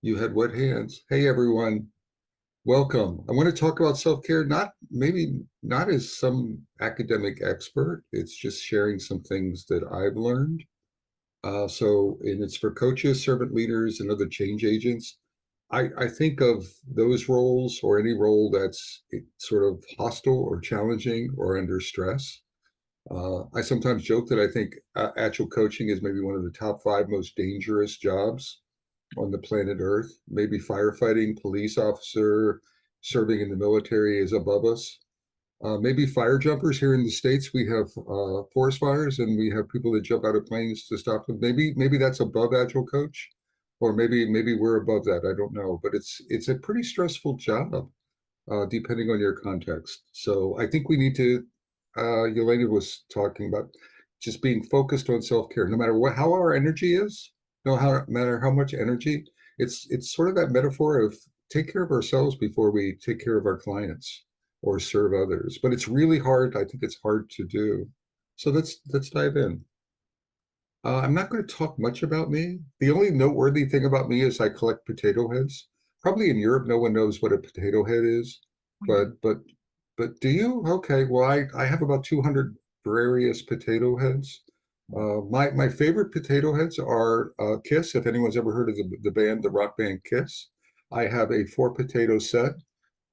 You had wet hands. Hey, everyone. Welcome. I want to talk about self-care, maybe not as some academic expert. It's just sharing some things that I've learned. And it's for coaches, servant leaders, and other change agents. I think of those roles or any role that's sort of hostile or challenging or under stress. I sometimes joke that I think agile coaching is maybe one of the top five most dangerous jobs on the planet Earth. Maybe firefighting, police officer, serving in the military is above us. Maybe fire jumpers here in the States. We have forest fires and we have people that jump out of planes to stop them. Maybe that's above agile coach, or maybe we're above that. I don't know, but it's a pretty stressful job, depending on your context. So I think we need to. Yelena was talking about just being focused on self-care, no matter how our energy is, no matter how much energy. It's sort of that metaphor of take care of ourselves before we take care of our clients or serve others. But it's really hard. I think it's hard to do. So let's dive in. I'm not going to talk much about me. The only noteworthy thing about me is I collect potato heads. Probably in Europe, no one knows what a potato head is, but but but do you? Okay, well, I have about 200 various potato heads. My favorite potato heads are Kiss. If anyone's ever heard of the band, the rock band Kiss, I have a four potato set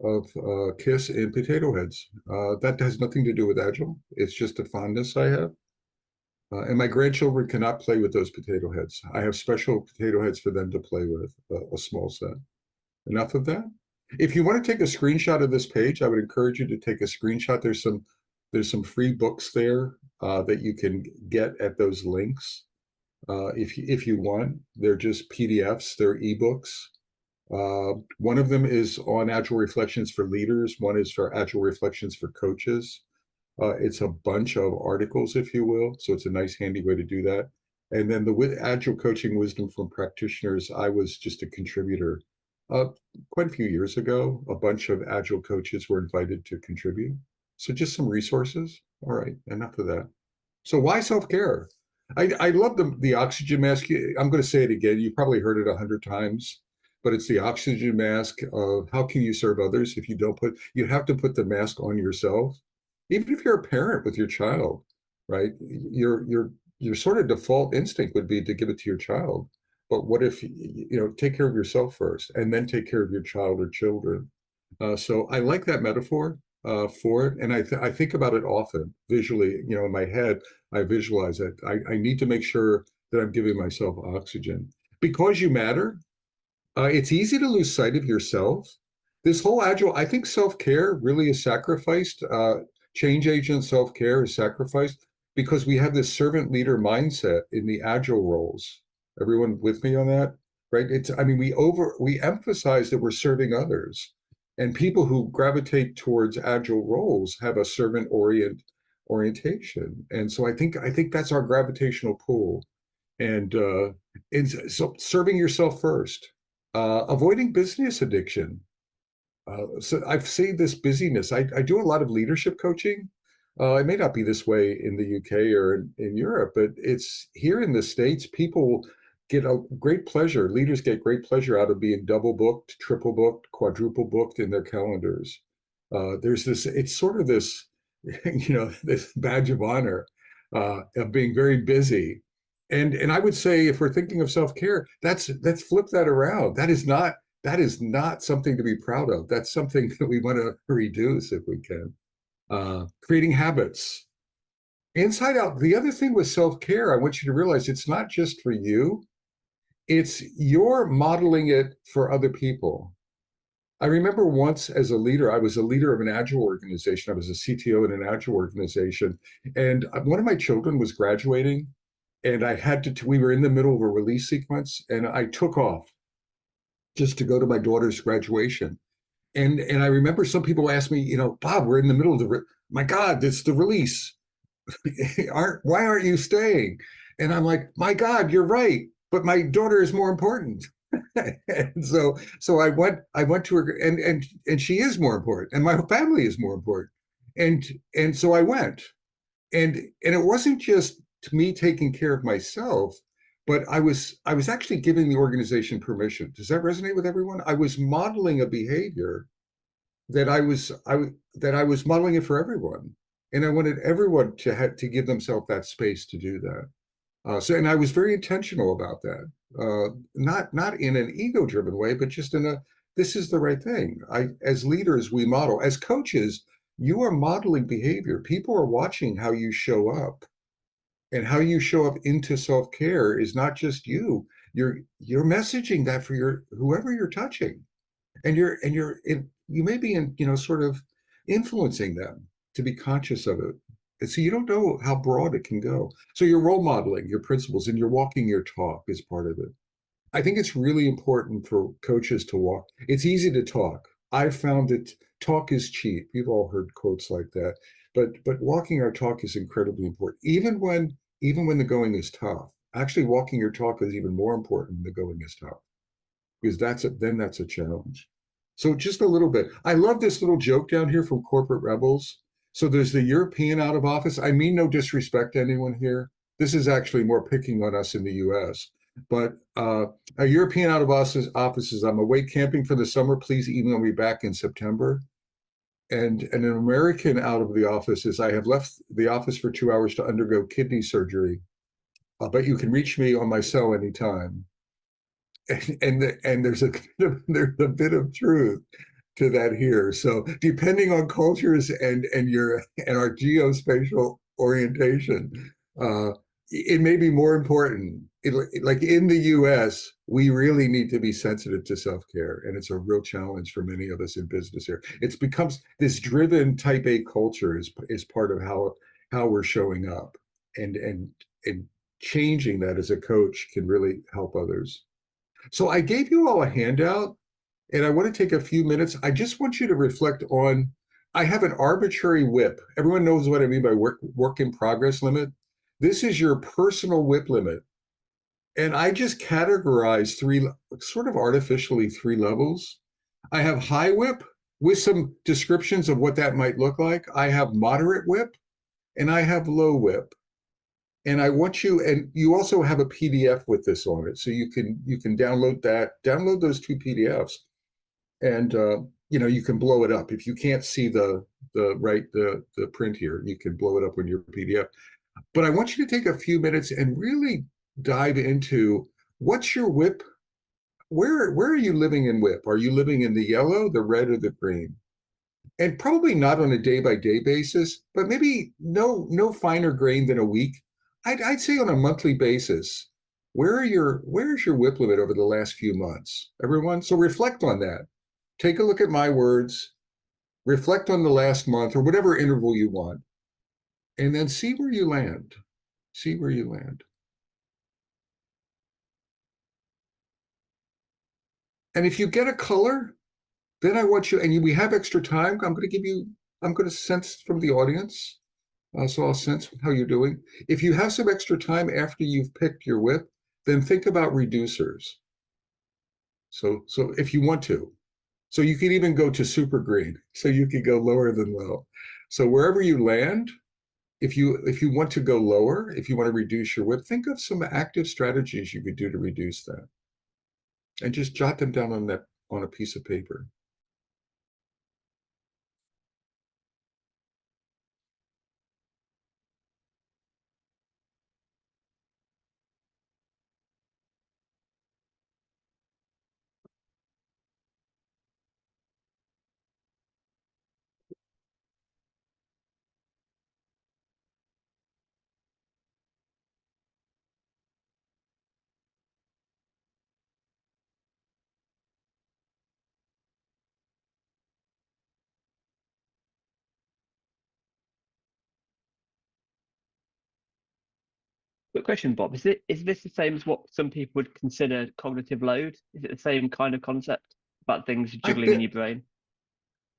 of Kiss and potato heads. That has nothing to do with Agile. It's just a fondness I have. And my grandchildren cannot play with those potato heads. I have special potato heads for them to play with, a small set. Enough of that. If you want to take a screenshot of this page, I would encourage you to take a screenshot. There's some free books there that you can get at those links. If you want, they're just PDFs, they're ebooks. One of them is on Agile Reflections for leaders. One is for Agile Reflections for coaches. It's a bunch of articles, if you will. So it's a nice, handy way to do that. And then the Agile Coaching Wisdom from Practitioners, I was just a contributor. Quite a few years ago, a bunch of Agile coaches were invited to contribute. So just some resources. All right, enough of that. So why self-care? I love the oxygen mask. I'm going to say it again. You've probably heard it 100 times, but it's the oxygen mask of how can you serve others if you have to put the mask on yourself. Even if you're a parent with your child, right? Your sort of default instinct would be to give it to your child. But what if take care of yourself first and then take care of your child or children? So I like that metaphor for it, and I think about it often visually. In my head, I visualize it. I need to make sure that I'm giving myself oxygen because you matter. It's easy to lose sight of yourself. This whole agile, I think self-care really is sacrificed. Change agent self-care is sacrificed because we have this servant leader mindset in the agile roles. Everyone with me on that, right? We emphasize that we're serving others, and people who gravitate towards agile roles have a servant orientation, and so I think that's our gravitational pull, and so serving yourself first, avoiding business addiction. So I've seen this busyness. I do a lot of leadership coaching. It may not be this way in the UK or in Europe, but it's here in the States. People get a great pleasure. Leaders get great pleasure out of being double booked, triple booked, quadruple booked in their calendars. It's sort of this, this badge of honor of being very busy. And I would say if we're thinking of self-care, let's flip that around. That is not something to be proud of. That's something that we want to reduce if we can. Creating habits. Inside out. The other thing with self-care, I want you to realize it's not just for you. It's you're modeling it for other people. I remember once as a leader, I was a leader of an Agile organization. I was a CTO in an Agile organization. And one of my children was graduating. And we were in the middle of a release sequence. And I took off just to go to my daughter's graduation. And I remember some people asked me, Bob, we're in the middle of my God, it's the release. Why aren't you staying? And I'm like, my God, you're right. But my daughter is more important. And so I went to her and she is more important and my family is more important. And so I went. And it wasn't just me taking care of myself, but I was actually giving the organization permission. Does that resonate with everyone? I was modeling a behavior that I was modeling it for everyone, and I wanted everyone to give themselves that space to do that. And I was very intentional about that, not in an ego-driven way, but just in a this is the right thing. As leaders, we model. As coaches, you are modeling behavior. People are watching how you show up, and how you show up into self-care is not just you. You're messaging that for your whoever you're touching, and you may be in sort of influencing them to be conscious of it. And so you don't know how broad it can go. So you're role modeling your principles and you're walking your talk as part of it. I think it's really important for coaches to walk. It's easy to talk. I found that talk is cheap. You've all heard quotes like that. But walking our talk is incredibly important. Even when the going is tough. Actually, walking your talk is even more important when the going is tough, because that's a challenge. So just a little bit. I love this little joke down here from Corporate Rebels. So there's the European out of office. I mean no disrespect to anyone here. This is actually more picking on us in the U.S. But a European out of office is, I'm away camping for the summer. Please email me back in September. And an American out of the office is, I have left the office for 2 hours to undergo kidney surgery, but you can reach me on my cell anytime. And there's a bit of truth to that here. So depending on cultures and our geospatial orientation, uh, it may be more important. Like in the U.S., we really need to be sensitive to self-care, and it's a real challenge for many of us in business here. It's becomes this driven type A culture is part of how we're showing up, and changing that as a coach can really help others. So I gave you all a handout, and I want to take a few minutes. I just want you to reflect on. I have an arbitrary WIP. Everyone knows what I mean by work in progress limit. This is your personal WIP limit. And I just categorize three, sort of artificially, three levels. I have high WIP with some descriptions of what that might look like. I have moderate WIP, and I have low WIP. And I want you, and you also have a PDF with this on it, so you can download those two PDFs, and you can blow it up if you can't see the print here. You can blow it up on your PDF. But I want you to take a few minutes and really dive into what's your WIP. Where are you living in WIP? Are you living in the yellow, the red, or the green? And probably not on a day by day basis, but maybe no finer grain than a week. I'd say on a monthly basis. Where's your WIP limit over the last few months, everyone? So reflect on that. Take a look at my words, reflect on the last month or whatever interval you want, and then see where you land. See where you land. And if you get a color, then I want you, and we have extra time. I'm going to sense from the audience. So I'll sense how you're doing. If you have some extra time after you've picked your WIP, then think about reducers. So if you want to, so you can even go to super green. So you could go lower than low. So wherever you land, if you want to go lower, if you want to reduce your WIP, think of some active strategies you could do to reduce that, and just jot them down on a piece of paper. Quick question, Bob. Is this the same as what some people would consider cognitive load? Is it the same kind of concept about things I jiggling in think your brain?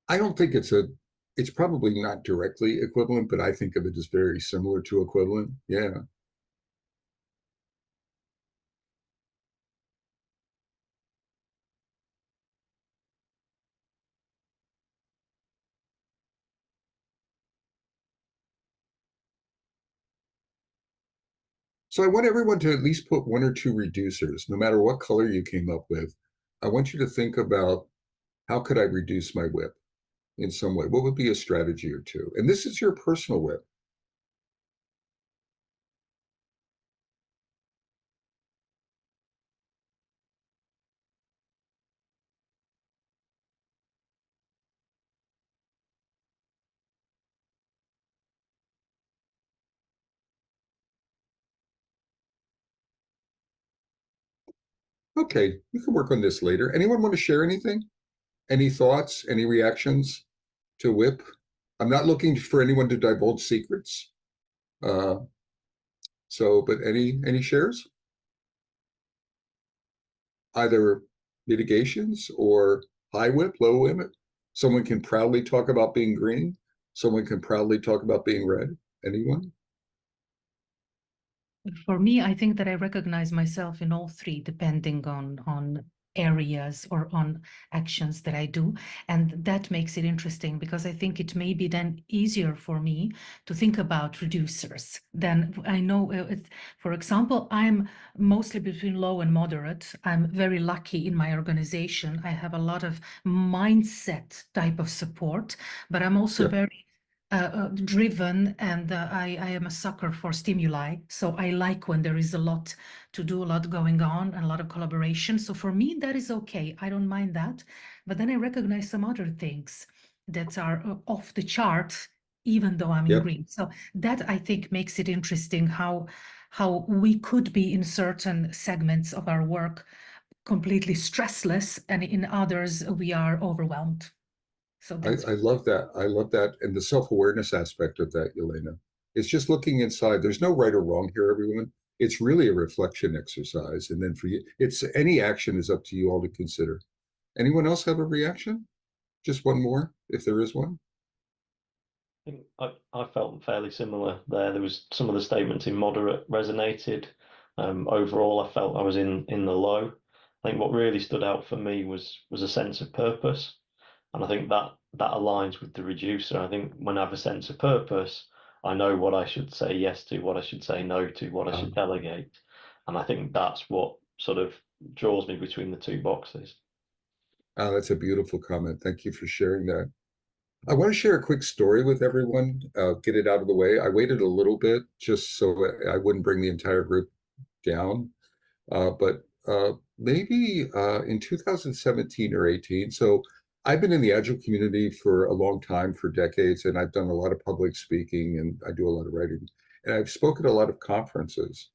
I don't think it's probably not directly equivalent, but I think of it as very similar to equivalent. Yeah. So I want everyone to at least put one or two reducers, no matter what color you came up with. I want you to think about how could I reduce my whip in some way? What would be a strategy or two? And this is your personal whip. Okay, you can work on this later. Anyone want to share anything? Any thoughts? Any reactions to whip? I'm not looking for anyone to divulge secrets. Uh, but any shares? Either mitigations or high whip, low whip. Someone can proudly talk about being green. Someone can proudly talk about being red. Anyone? For me, I think that I recognize myself in all three, depending on areas or on actions that I do. And that makes it interesting because I think it may be then easier for me to think about reducers. Then I know, for example, I'm mostly between low and moderate. I'm very lucky in my organization. I have a lot of mindset type of support, but I'm also Yeah, very driven, and I am a sucker for stimuli. So I like when there is a lot to do, a lot going on, and a lot of collaboration. So for me, that is okay. I don't mind that. But then I recognize some other things that are off the chart, even though I'm in yep. green. So that I think makes it interesting how we could be in certain segments of our work completely stressless, and in others we are overwhelmed. So that's I love that. I love that. And the self-awareness aspect of that, Yelena. It's just looking inside. There's no right or wrong here, everyone. It's really a reflection exercise. And then for you, it's any action is up to you all to consider. Anyone else have a reaction? Just one more, if there is one. I think I felt fairly similar there. There was some of the statements in moderate resonated. Overall, I felt I was in the low. I think what really stood out for me was a sense of purpose, and I think that aligns with the reducer. I think when I have a sense of purpose, I know what I should say yes to, what I should say no to, what I should delegate, and I think that's what sort of draws me between the two boxes. That's a beautiful comment. Thank you for sharing that. I want to share a quick story with everyone, get it out of the way. I waited a little bit just so I wouldn't bring the entire group down. But maybe in 2017 or 18. So I've been in the Agile community for a long time, for decades, and I've done a lot of public speaking and I do a lot of writing. And I've spoken at a lot of conferences.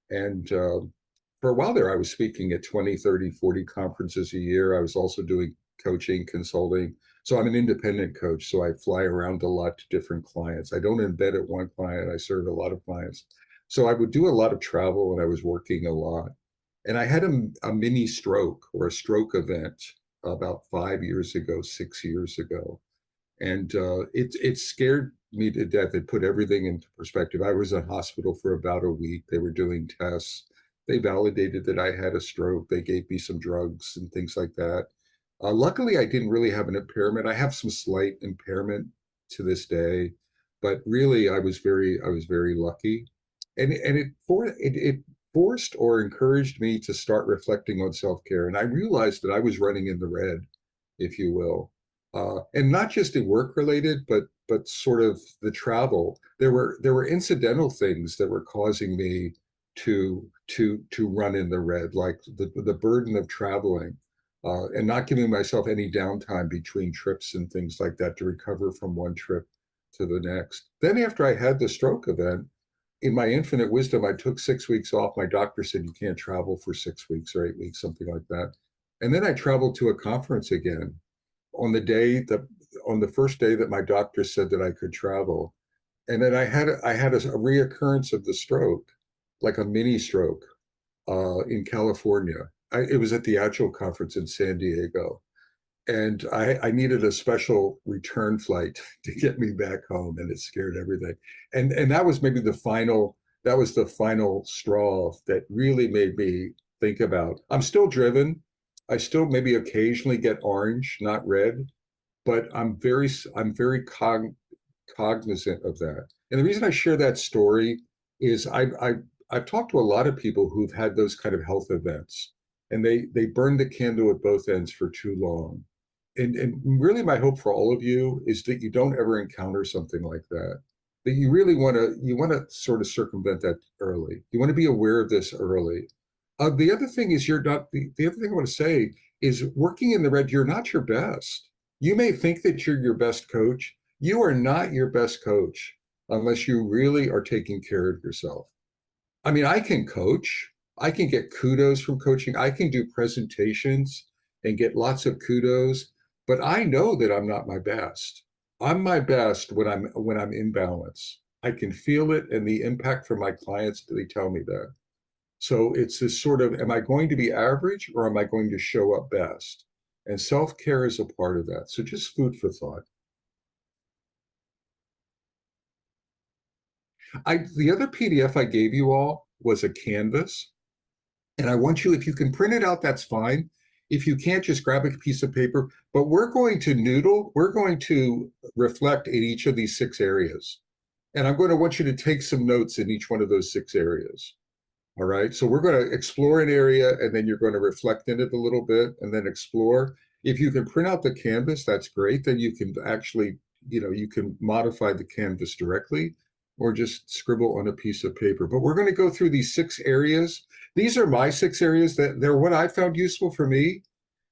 And for a while there, I was speaking at 20, 30, 40 conferences a year. I was also doing coaching, consulting. So I'm an independent coach. So I fly around a lot to different clients. I don't embed at one client, I serve a lot of clients. So I would do a lot of travel and I was working a lot. And I had a mini stroke or a stroke event about 5 years ago, 6 years ago. And it scared me to death. It put everything into perspective. I was in hospital for about a week. They were doing tests. They validated that I had a stroke. They gave me some drugs and things like that. Luckily, I didn't really have an impairment. I have some slight impairment to this day, but really, I was very lucky, and it forced or encouraged me to start reflecting on self care. And I realized that I was running in the red, if you will, and not just in work related, but sort of the travel. There were incidental things that were causing me to run in the red, like the burden of traveling, and not giving myself any downtime between trips and things like that to recover from one trip to the next. Then after I had the stroke event, in my infinite wisdom, I took 6 weeks off. My doctor said you can't travel for 6 weeks or 8 weeks, something like that. And then I traveled to a conference again on the first day that my doctor said that I could travel. And then I had a reoccurrence of the stroke, like a mini stroke, in California. It was at the Agile conference in San Diego, and I needed a special return flight to get me back home, and it scared everything. And that was the final straw that really made me think about. I'm still driven. I still maybe occasionally get orange, not red, but I'm very cognizant of that. And the reason I share that story is I've talked to a lot of people who've had those kind of health events, and they burn the candle at both ends for too long. And really my hope for all of you is that you don't ever encounter something like that. That you really want to sort of circumvent that early. You want to be aware of this early. The other thing is you're not the other thing I want to say is working in the red, you're not your best. You may think that you're your best coach. You are not your best coach unless you really are taking care of yourself. I mean, I can coach. I can get kudos from coaching. I can do presentations and get lots of kudos, but I know that I'm not my best. I'm my best when I'm in balance. I can feel it, and the impact from my clients, they tell me that. So it's this sort of, am I going to be average or am I going to show up best? And self-care is a part of that. So just food for thought. The other PDF I gave you all was a canvas. And I want you, if you can print it out, that's fine. If you can't, just grab a piece of paper. But we're going to noodle, we're going to reflect in each of these 6 areas. And I'm going to want you to take some notes in each one of those 6 areas. All right, so we're going to explore an area, and then you're going to reflect in it a little bit and then explore. If you can print out the canvas, that's great. Then you can actually, you can modify the canvas directly or just scribble on a piece of paper. But we're going to go through these 6 areas. These are my 6 areas that they're what I found useful for me.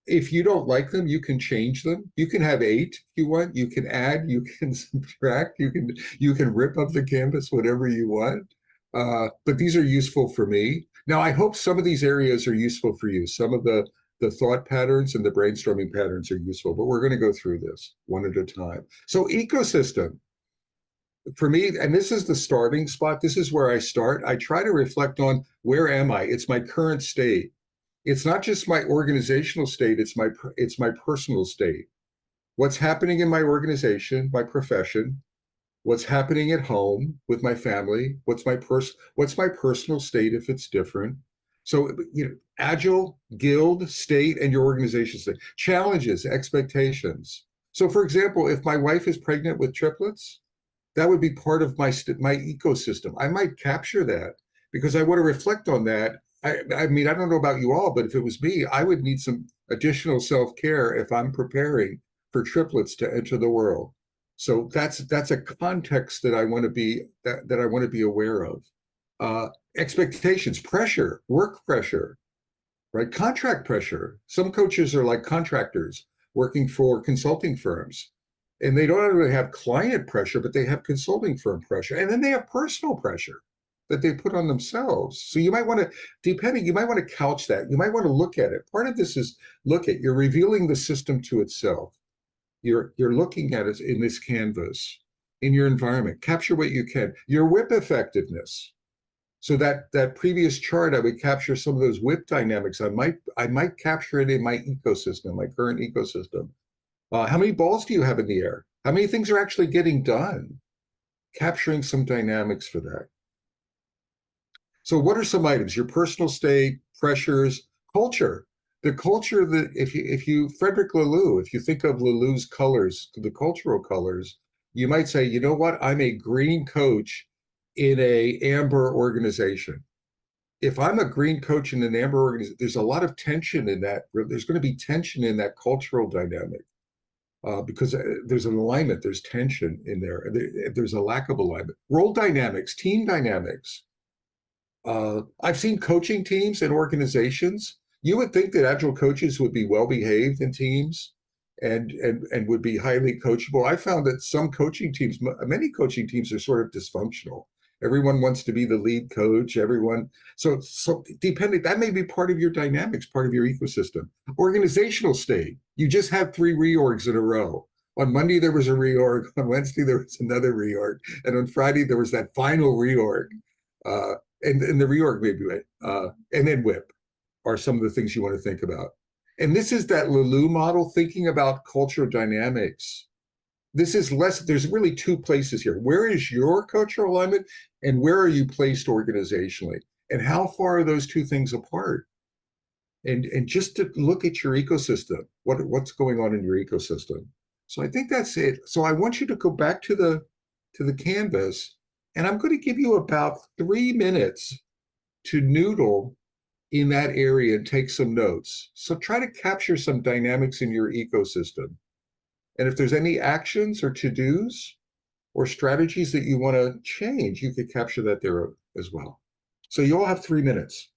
If you don't like them, you can change them. You can have 8 if you want. You can add, you can subtract, you can rip up the canvas, whatever you want. But these are useful for me. Now, I hope some of these areas are useful for you. Some of the thought patterns and the brainstorming patterns are useful, but we're going to go through this one at a time. So ecosystem. For me, and this is the starting spot, this is where I start. I try to reflect on where am I? It's my current state. It's not just my organizational state, it's my personal state. What's happening in my organization, my profession, what's happening at home with my family, what's my personal state if it's different. So, Agile, guild, state, and your organization state. Challenges, expectations. So for example, if my wife is pregnant with triplets, that would be part of my ecosystem. I might capture that because I want to reflect on that. I mean, I don't know about you all, but if it was me, I would need some additional self-care if I'm preparing for triplets to enter the world. So that's a context that I want to be aware of. Expectations, pressure, work pressure, right? Contract pressure. Some coaches are like contractors working for consulting firms. And they don't really have client pressure, but they have consulting firm pressure. And then they have personal pressure that they put on themselves. So you might want to couch that. You might want to look at it. Part of this is you're revealing the system to itself. You're looking at it in this canvas, in your environment. Capture what you can. Your whip effectiveness. So that previous chart, I would capture some of those whip dynamics. I might capture it in my ecosystem, my current ecosystem. How many balls do you have in the air? How many things are actually getting done? Capturing some dynamics for that. So what are some items? Your personal state, pressures, culture. The culture that if you Frederick Laloux, if you think of Laloux's colors, the cultural colors, you might say, you know what? I'm a green coach in a amber organization. If I'm a green coach in an amber organization, there's a lot of tension in that. There's going to be tension in that cultural dynamic. Because there's an alignment, there's tension in there. There's a lack of alignment. Role dynamics, team dynamics. I've seen coaching teams and organizations. You would think that Agile coaches would be well-behaved in teams and would be highly coachable. I found that some coaching teams, many coaching teams are sort of dysfunctional. Everyone wants to be the lead coach, so depending, that may be part of your dynamics, part of your ecosystem. Organizational state, you just had 3 reorgs in a row. On Monday, there was a reorg, on Wednesday, there was another reorg, and on Friday, there was that final reorg. And the reorg maybe, and then whip are some of the things you want to think about. And this is that Laloux model, thinking about cultural dynamics. This is there's really 2 places here. Where is your cultural alignment and where are you placed organizationally? And how far are those 2 things apart? And just to look at your ecosystem, what's going on in your ecosystem. So I think that's it. So I want you to go back to the canvas, and I'm going to give you about 3 minutes to noodle in that area and take some notes. So try to capture some dynamics in your ecosystem. And if there's any actions or to-dos or strategies that you want to change, you could capture that there as well. So you all have 3 minutes.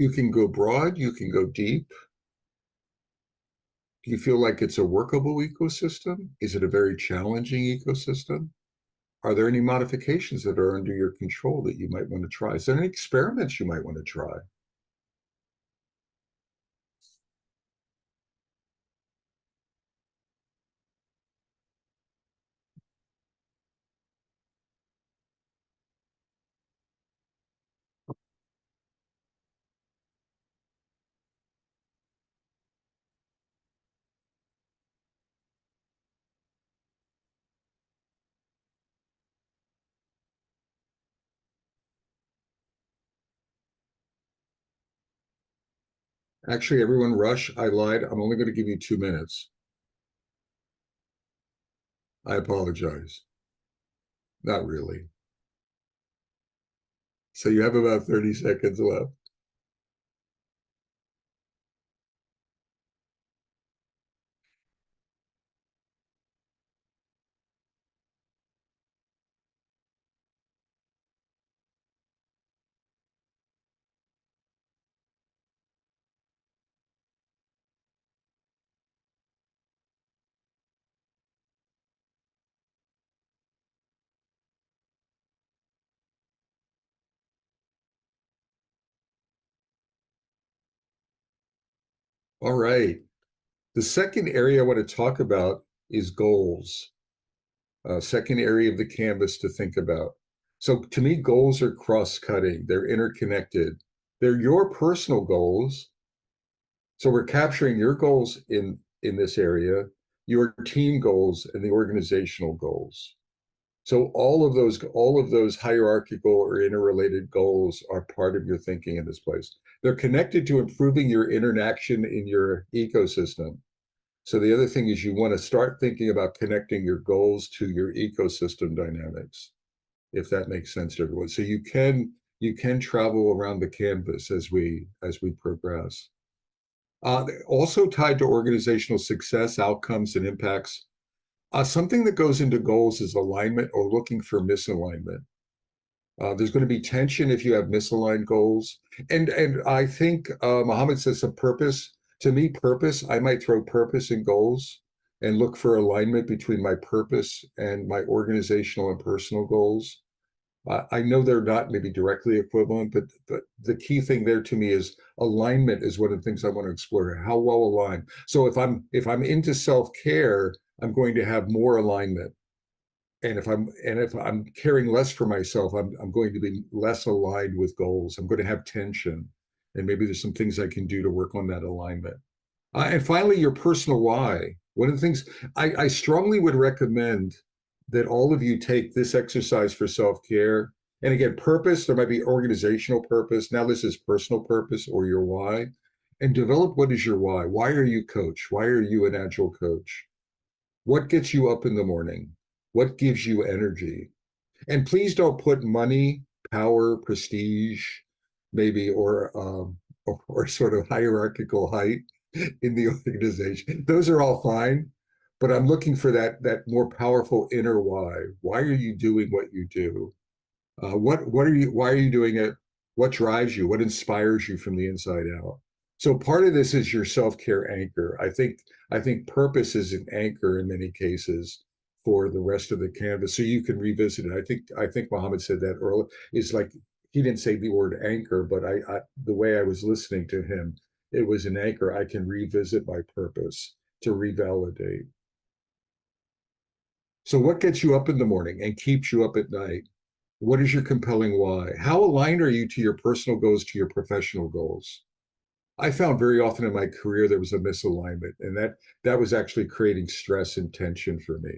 You can go broad, you can go deep. Do you feel like it's a workable ecosystem? Is it a very challenging ecosystem? Are there any modifications that are under your control that you might want to try? Is there any experiments you might want to try? Actually, everyone rush. I lied. I'm only going to give you 2 minutes. I apologize. Not really. So you have about 30 seconds left. All right. The second area I want to talk about is goals. Second area of the canvas to think about. So to me, goals are cross-cutting. They're interconnected. They're your personal goals. So we're capturing your goals in this area, your team goals, and the organizational goals. So all of those hierarchical or interrelated goals are part of your thinking in this place. They're connected to improving your interaction in your ecosystem. So the other thing is you want to start thinking about connecting your goals to your ecosystem dynamics, if that makes sense to everyone. So you can travel around the canvas as we progress. Also tied to organizational success, outcomes, and impacts. Something that goes into goals is alignment or looking for misalignment. There's going to be tension if you have misaligned goals. And I think Mohammed says some purpose. To me, purpose, I might throw purpose in goals and look for alignment between my purpose and my organizational and personal goals. I know they're not maybe directly equivalent, but the key thing there to me is alignment is one of the things I want to explore. How well aligned. So if I'm into self-care, I'm going to have more alignment. And if I'm caring less for myself, I'm going to be less aligned with goals. I'm going to have tension. And maybe there's some things I can do to work on that alignment. And finally, your personal why. One of the things I strongly would recommend that all of you take this exercise for self-care. And again, purpose, there might be organizational purpose. Now this is personal purpose or your why. And develop what is your why? Why are you coach? Why are you an agile coach? What gets you up in the morning? What gives you energy? And please don't put money, power, prestige, maybe, or sort of hierarchical height in the organization. Those are all fine, but I'm looking for that more powerful inner why. Why are you doing what you do? Why are you doing it? What drives you? What inspires you from the inside out? So part of this is your self-care anchor. I think purpose is an anchor in many cases for the rest of the canvas. So you can revisit it. I think Mohammed said that earlier. It's like he didn't say the word anchor, but the way I was listening to him, it was an anchor. I can revisit my purpose to revalidate. So what gets you up in the morning and keeps you up at night? What is your compelling why? How aligned are you to your personal goals, to your professional goals? I found very often in my career there was a misalignment, and that was actually creating stress and tension for me.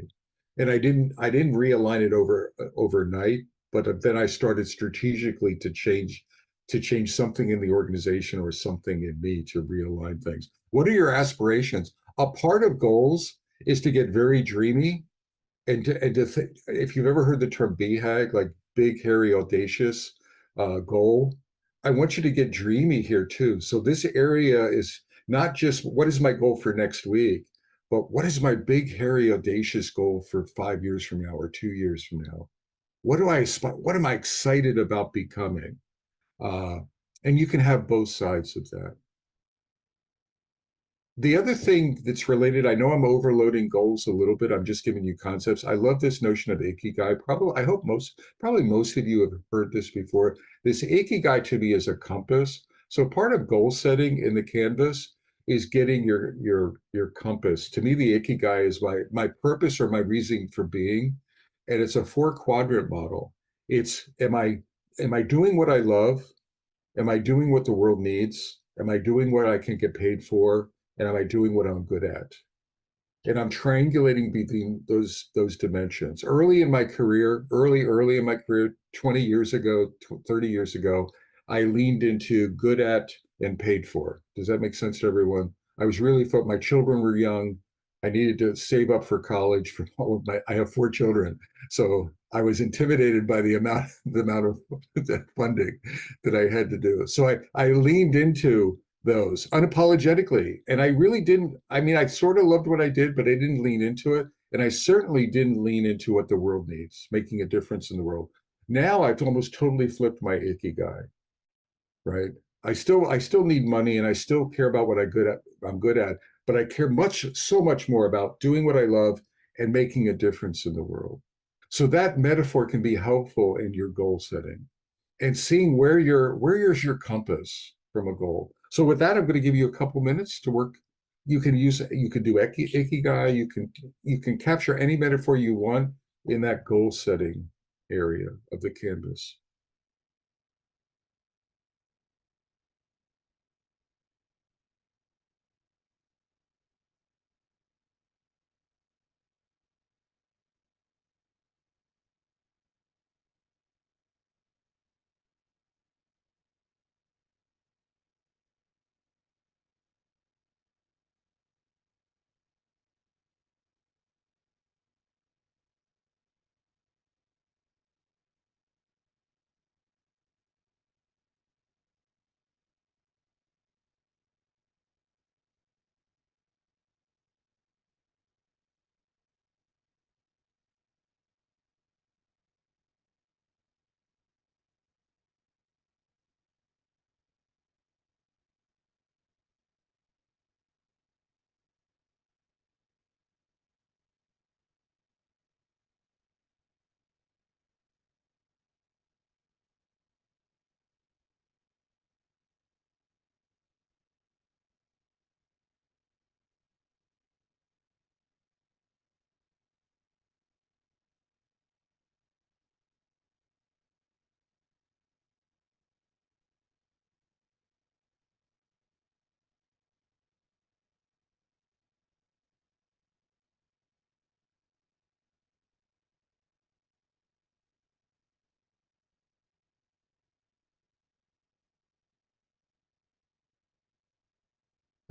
And I didn't realign it overnight, but then I started strategically to change something in the organization or something in me to realign things. What are your aspirations? A part of goals is to get very dreamy and to think, if you've ever heard the term BHAG, like big, hairy, audacious goal, I want you to get dreamy here too. So this area is not just what is my goal for next week, but what is my big, hairy, audacious goal for 5 years from now or 2 years from now? What am I excited about becoming? Uh, and you can have both sides of that. The other thing that's related, I know I'm overloading goals a little bit. I'm just giving you concepts. I love this notion of ikigai. Probably most of you have heard this before. This ikigai to me is a compass. So part of goal setting in the canvas is getting your compass. To me, the ikigai is my purpose or my reason for being, and it's a 4-quadrant model. It's am I doing what I love? Am I doing what the world needs? Am I doing what I can get paid for? And am I doing what I'm good at? And I'm triangulating between those dimensions. Early in my career, 20 years ago, 30 years ago, I leaned into good at and paid for. Does that make sense to everyone? I was really thought my children were young. I needed to save up for college for all of I have 4 children. So I was intimidated by the amount of funding that I had to do. So I leaned into those unapologetically. And I really didn't, I mean, I sort of loved what I did, but I didn't lean into it. And I certainly didn't lean into what the world needs, making a difference in the world. Now I've almost totally flipped my ikigai, right? I still need money and I still care about what I'm good at, but I care so much more about doing what I love and making a difference in the world. So that metaphor can be helpful in your goal setting and seeing where's your compass from a goal. So with that, I'm going to give you a couple minutes to work. You can do ikigai. You can capture any metaphor you want in that goal setting area of the canvas.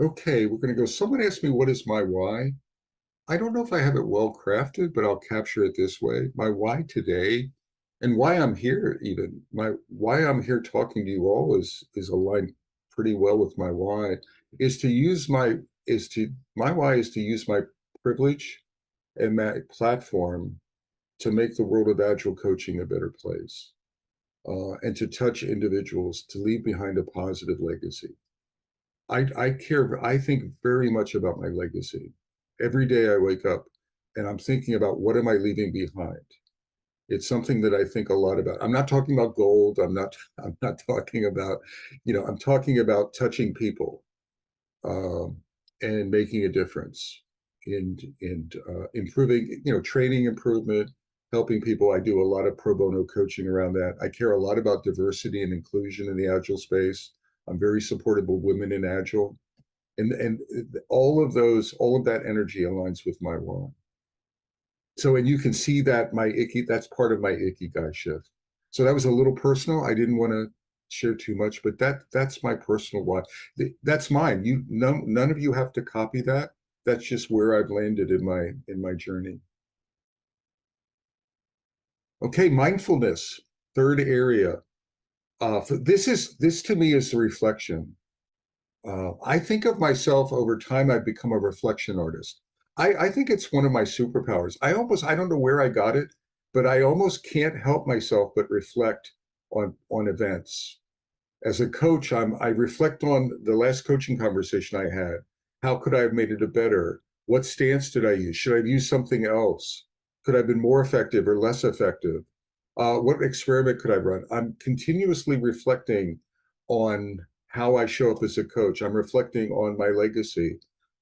Okay, we're going to go. Someone asked me, what is my why? I don't know if I have it well crafted, but I'll capture it this way. My why today and why I'm here, even why I'm here talking to you all is aligned pretty well with my why, is to use my why is to use my privilege and my platform to make the world of agile coaching a better place, and to touch individuals, to leave behind a positive legacy. I think very much about my legacy. Every day I wake up and I'm thinking about what am I leaving behind. It's something that I think a lot about. I'm not talking about gold. I'm not talking about, I'm talking about touching people. Um, and making a difference in improving, training improvement, helping people. I do a lot of pro bono coaching around that. I care a lot about diversity and inclusion in the Agile space. I'm very supportive of women in Agile. And all of that energy aligns with my why. So, and you can see that that's part of my ikigai shift. So that was a little personal. I didn't want to share too much, but that's my personal why. That's mine. None of you have to copy that. That's just where I've landed in my journey. Okay, mindfulness, third area. This to me is the reflection. I think of myself over time, I've become a reflection artist. I think it's one of my superpowers. I don't know where I got it, but I almost can't help myself but reflect on events. As a coach, I reflect on the last coaching conversation I had. How could I have made it a better? What stance did I use? Should I have used something else? Could I have been more effective or less effective? What experiment could I run? I'm continuously reflecting on how I show up as a coach. I'm reflecting on my legacy.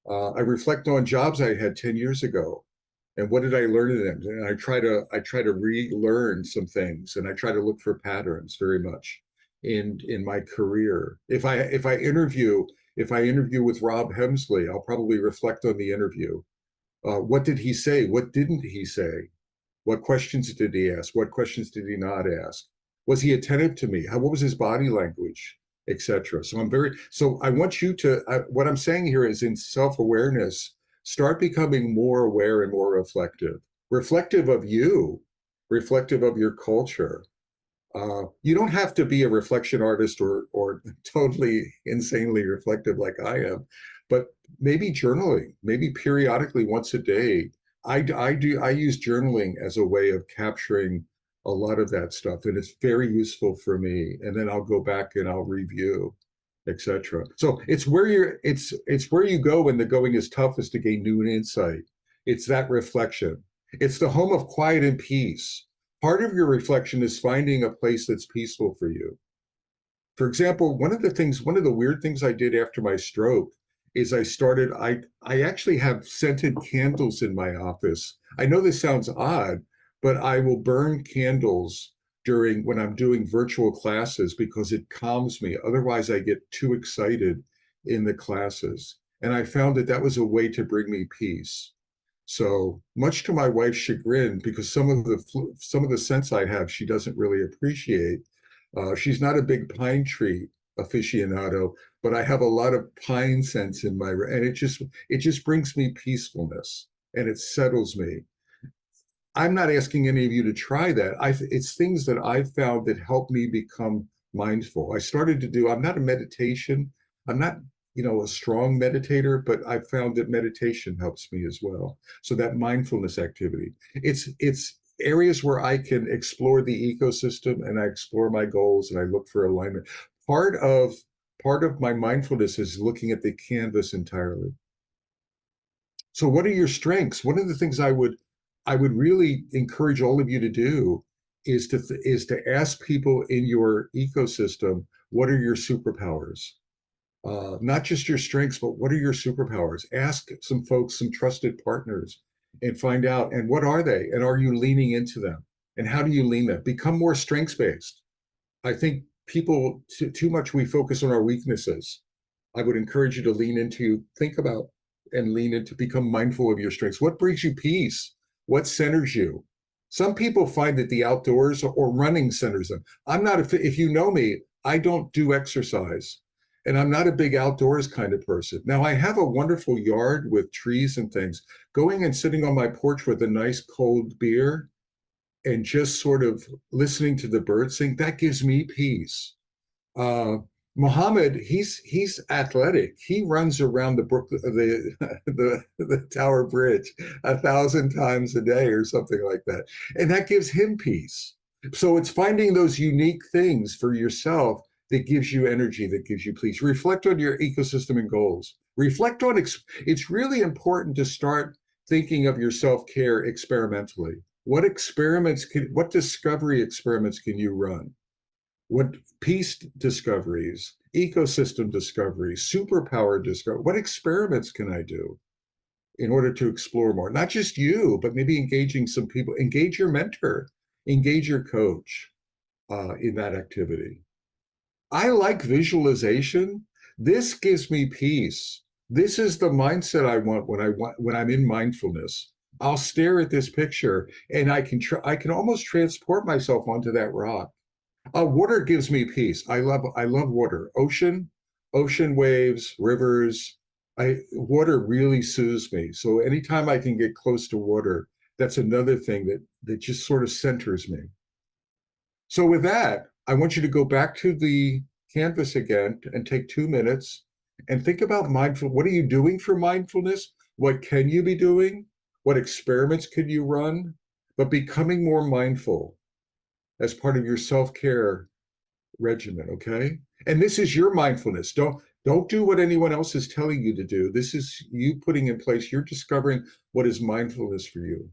I reflect on jobs I had 10 years ago and what did I learn in them? And I try to relearn some things, and I try to look for patterns very much in my career. If I interview with Rob Hemsley, I'll probably reflect on the interview. What did he say? What didn't he say? What questions did he ask? What questions did he not ask? Was he attentive to me? What was his body language, etc.? So I want you to, what I'm saying here is, in self-awareness, start becoming more aware and more reflective of you, reflective of your culture. You don't have to be a reflection artist or totally insanely reflective like I am, but maybe journaling, maybe periodically once a day. I use journaling as a way of capturing a lot of that stuff, and it's very useful for me. And then I'll go back and I'll review, etc. So it's where you go when the going is toughest to gain new insight. It's that reflection. It's the home of quiet and peace. Part of your reflection is finding a place that's peaceful for you. For example, one of the weird things I did after my stroke is I actually have scented candles in my office. I know this sounds odd, but I will burn candles when I'm doing virtual classes because it calms me. Otherwise, I get too excited in the classes. And I found that was a way to bring me peace. So much to my wife's chagrin, because some of the scents I have, she doesn't really appreciate. She's not a big pine tree aficionado, but I have a lot of pine scents in and it just brings me peacefulness and it settles me. I'm not asking any of you to try that. It's things that I've found that help me become mindful. I'm not a meditation. I'm not a strong meditator, but I've found that meditation helps me as well. So that mindfulness activity, it's areas where I can explore the ecosystem and I explore my goals and I look for alignment. Part of my mindfulness is looking at the canvas entirely. So what are your strengths? One of the things I would really encourage all of you to do is to ask people in your ecosystem, what are your superpowers? Not just your strengths, but what are your superpowers? Ask some folks, some trusted partners, and find out, and what are they? And are you leaning into them? And how do you lean them? Become more strengths-based. I think people, too much, we focus on our weaknesses. I would encourage you to think about and lean into, become mindful of your strengths. What brings you peace? What centers you? Some people find that the outdoors or running centers them. If you know me, I don't do exercise. And I'm not a big outdoors kind of person. Now, I have a wonderful yard with trees and things. Going and sitting on my porch with a nice cold beer and just sort of listening to the birds sing, that gives me peace. Muhammad, he's athletic. He runs around the Tower Bridge 1,000 times a day or something like that. And that gives him peace. So it's finding those unique things for yourself that gives you energy, that gives you peace. Reflect on your ecosystem and goals. It's really important to start thinking of your self-care experimentally. What discovery experiments can you run? What peace discoveries, ecosystem discovery, superpower discovery. What experiments can I do in order to explore more? Not just you, but maybe engaging some people. Engage your mentor, engage your coach in that activity. I like visualization. This gives me peace. This is the mindset I want when I'm in mindfulness. I'll stare at this picture and I can almost transport myself onto that rock. Water gives me peace. I love water. Ocean waves, rivers. Water really soothes me. So anytime I can get close to water, that's another thing that just sort of centers me. So with that, I want you to go back to the canvas again and take 2 minutes and think about mindful. What are you doing for mindfulness? What can you be doing? What experiments could you run? But becoming more mindful as part of your self-care regimen, okay? And this is your mindfulness. Don't do what anyone else is telling you to do. This is you putting in place, you're discovering what is mindfulness for you.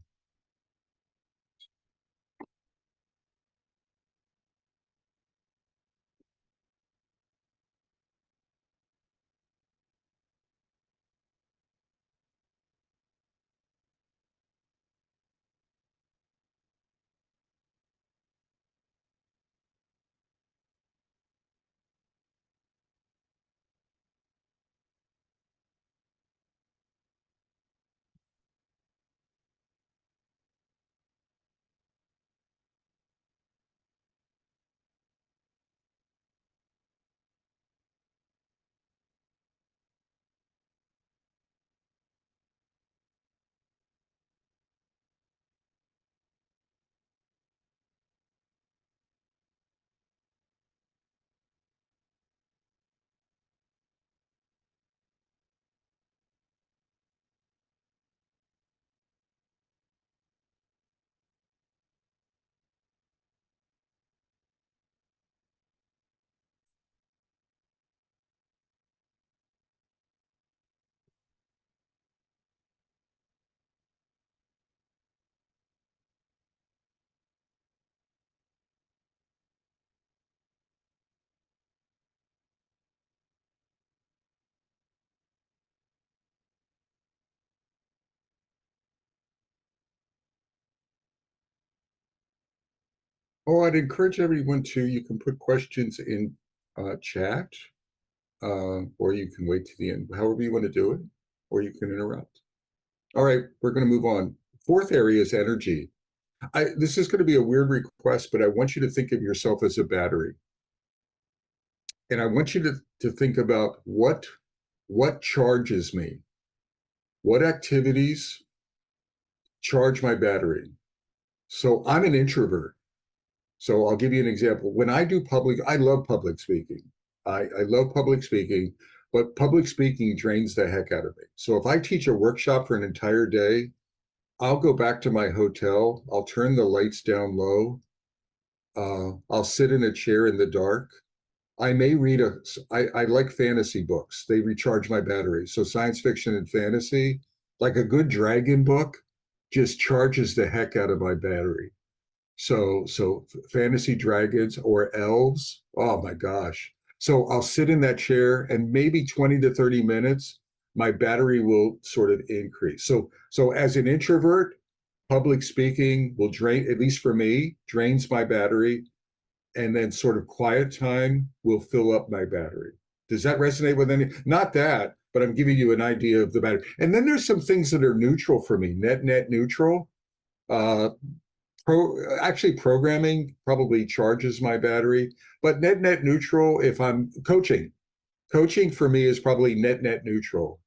Oh, I'd encourage everyone to, you can put questions in chat, or you can wait to the end, however you want to do it, or you can interrupt. All right, we're going to move on. Fourth area is energy. This is going to be a weird request, but I want you to think of yourself as a battery. And I want you to think about what charges me, what activities charge my battery. So I'm an introvert. So I'll give you an example. When I do I love public speaking. I love public speaking, but public speaking drains the heck out of me. So if I teach a workshop for an entire day, I'll go back to my hotel. I'll turn the lights down low. I'll sit in a chair in the dark. I may read I like fantasy books. They recharge my battery. So science fiction and fantasy, like a good dragon book, just charges the heck out of my battery. So fantasy dragons or elves, oh my gosh. So I'll sit in that chair and maybe 20 to 30 minutes, my battery will sort of increase. So as an introvert, public speaking will drain, at least for me, drains my battery. And then sort of quiet time will fill up my battery. Does that resonate with any? Not that, but I'm giving you an idea of the battery. And then there's some things that are neutral for me, net neutral. Actually, programming probably charges my battery, but net neutral if I'm coaching. Coaching for me is probably net neutral,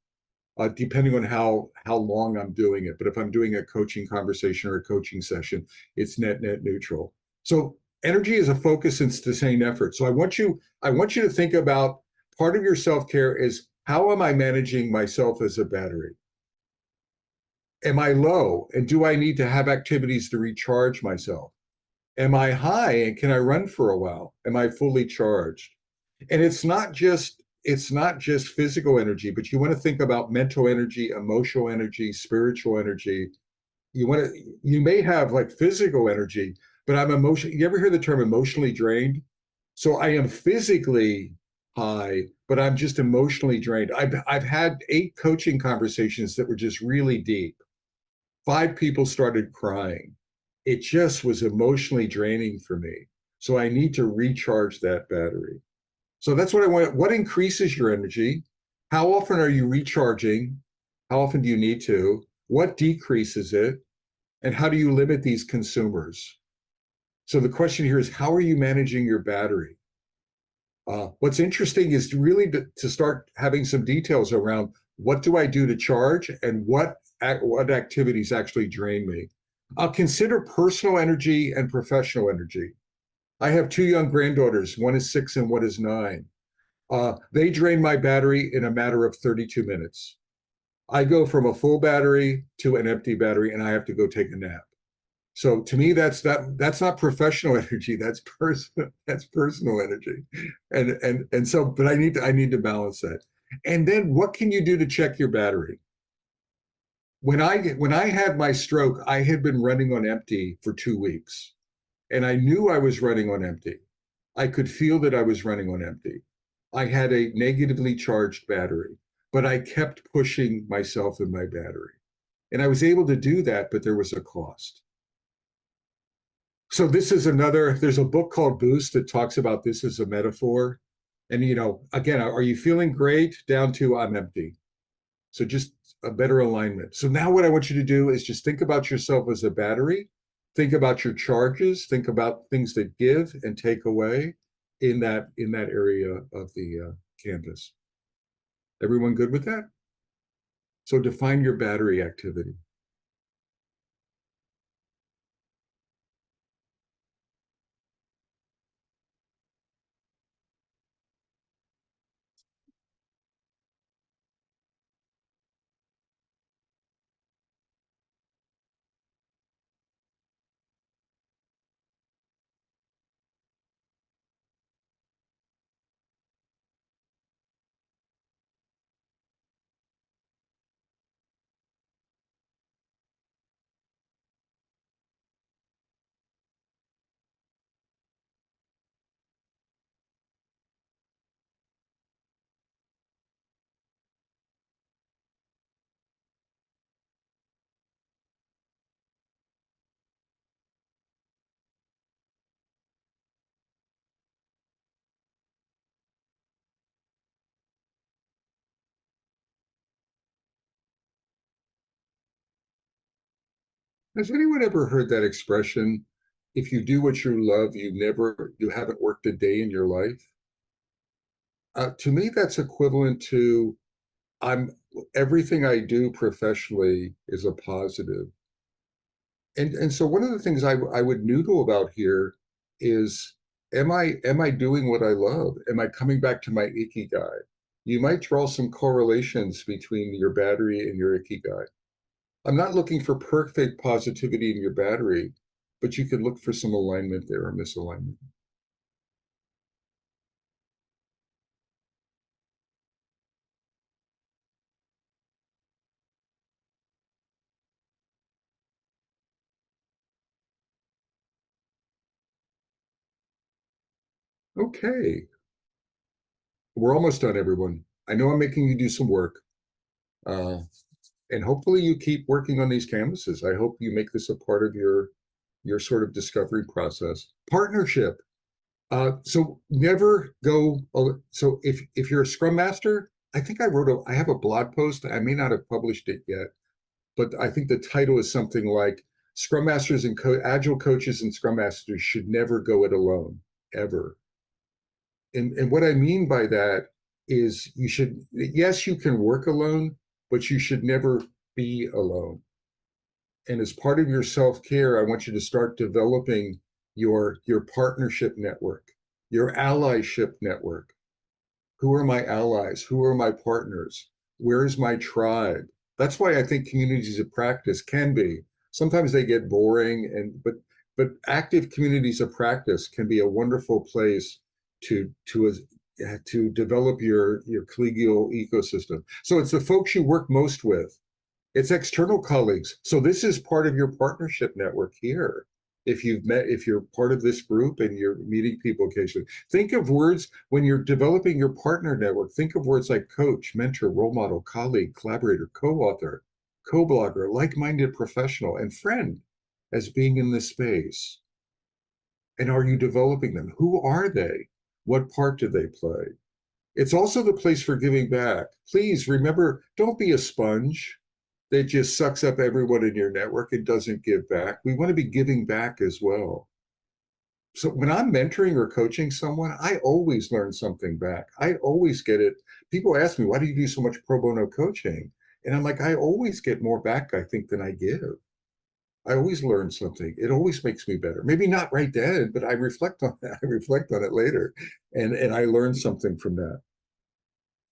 depending on how long I'm doing it. But if I'm doing a coaching conversation or a coaching session, it's net neutral. So energy is a focus and sustained effort. So I want you to think about part of your self-care is how am I managing myself as a battery? Am I low? And do I need to have activities to recharge myself? Am I high and can I run for a while? Am I fully charged? And it's not just physical energy, but you want to think about mental energy, emotional energy, spiritual energy. You may have like physical energy, but I'm emotional. You ever hear the term emotionally drained? So I am physically high, but I'm just emotionally drained. I've had 8 coaching conversations that were just really deep. 5 people started crying. It just was emotionally draining for me. So I need to recharge that battery. So that's what I want. What increases your energy? How often are you recharging? How often do you need to? What decreases it? And how do you limit these consumers? So the question here is, how are you managing your battery? What's interesting is really to start having some details around what do I do to charge and what activities actually drain me. I'll consider personal energy and professional energy. I have 2 young granddaughters, one is 6 and one is 9. They drain my battery in a matter of 32 minutes. I go from a full battery to an empty battery and I have to go take a nap. So to me, that's not professional energy. That's personal energy, and so. But I need to balance that. And then, what can you do to check your battery? When I had my stroke, I had been running on empty for 2 weeks, and I knew I was running on empty. I could feel that I was running on empty. I had a negatively charged battery, but I kept pushing myself and my battery, and I was able to do that, but there was a cost. So this is there's a book called Boost that talks about this as a metaphor. And, again, are you feeling great down to I'm empty? So just a better alignment. So now what I want you to do is just think about yourself as a battery. Think about your charges. Think about things that give and take away in that area of the canvas. Everyone good with that? So define your battery activity. Has anyone ever heard that expression? If you do what you love, you haven't worked a day in your life. To me, that's equivalent to I'm everything I do professionally is a positive. And so one of the things I would noodle about here is am I doing what I love? Am I coming back to my ikigai? You might draw some correlations between your battery and your ikigai. I'm not looking for perfect positivity in your battery, but you can look for some alignment there or misalignment. Okay, we're almost done, everyone. I know I'm making you do some work, and hopefully you keep working on these canvases. I hope you make this a part of your sort of discovery process. Partnership. So never go. So if you're a Scrum Master, I think I have a blog post. I may not have published it yet, but I think the title is something like Scrum Masters and Agile coaches and Scrum Masters should never go it alone, ever. And what I mean by that is yes, you can work alone, but you should never be alone. And as part of your self-care, I want you to start developing your partnership network, your allyship network. Who are my allies? Who are my partners? Where's my tribe? That's why I think communities of practice can be. Sometimes they get boring, but active communities of practice can be a wonderful place to develop your collegial ecosystem. So it's the folks you work most with. It's external colleagues. So this is part of your partnership network here. if you're part of this group and you're meeting people occasionally. Think of words when you're developing your partner network. Think of words like coach, mentor, role model, colleague, collaborator, co-author, co-blogger, like-minded professional, and friend as being in this space. And are you developing them? Who are they? What part do they play? It's also the place for giving back. Please remember, don't be a sponge that just sucks up everyone in your network and doesn't give back. We want to be giving back as well. So when I'm mentoring or coaching someone, I always learn something back. I always get it. People ask me, why do you do so much pro bono coaching? And I'm like, I always get more back, I think, than I give. I always learn something. It always makes me better. Maybe not right then, but I reflect on that. I reflect on it later, and I learn something from that.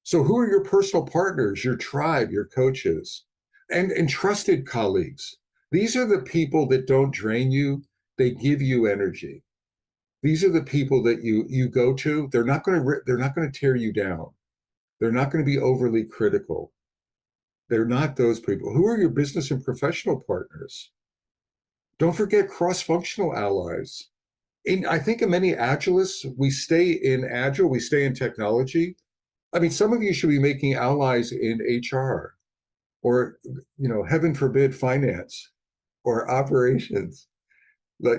So who are your personal partners, your tribe, your coaches, and trusted colleagues? These are the people that don't drain you. They give you energy. These are the people that you go to. They're not going to tear you down. They're not going to be overly critical. They're not those people. Who are your business and professional partners? Don't forget cross-functional allies. I think in many Agilists, we stay in Agile, we stay in technology. I mean, some of you should be making allies in HR or, heaven forbid, finance or operations. Like,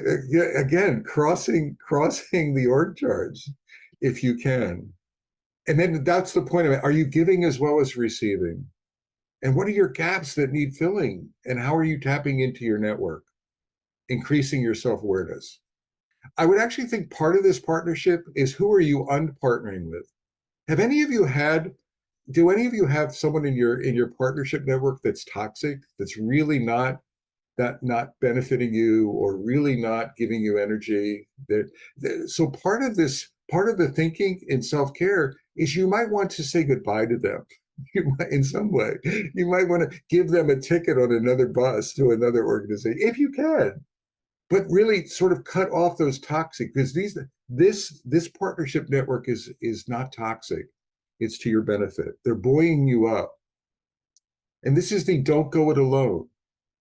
again, crossing the org charts if you can. And then that's the point of it. Are you giving as well as receiving? And what are your gaps that need filling? And how are you tapping into your network, increasing your self-awareness? I would actually think part of this partnership is who are you unpartnering with? Have any of you do any of you have someone in your partnership network that's toxic, that's really not benefiting you or really not giving you energy? So part of the thinking in self-care is you might want to say goodbye to them. In some way, you might want to give them a ticket on another bus to another organization if you can, but really sort of cut off those toxic, because this partnership network is not toxic. It's to your benefit. They're buoying you up. And this is the don't go it alone.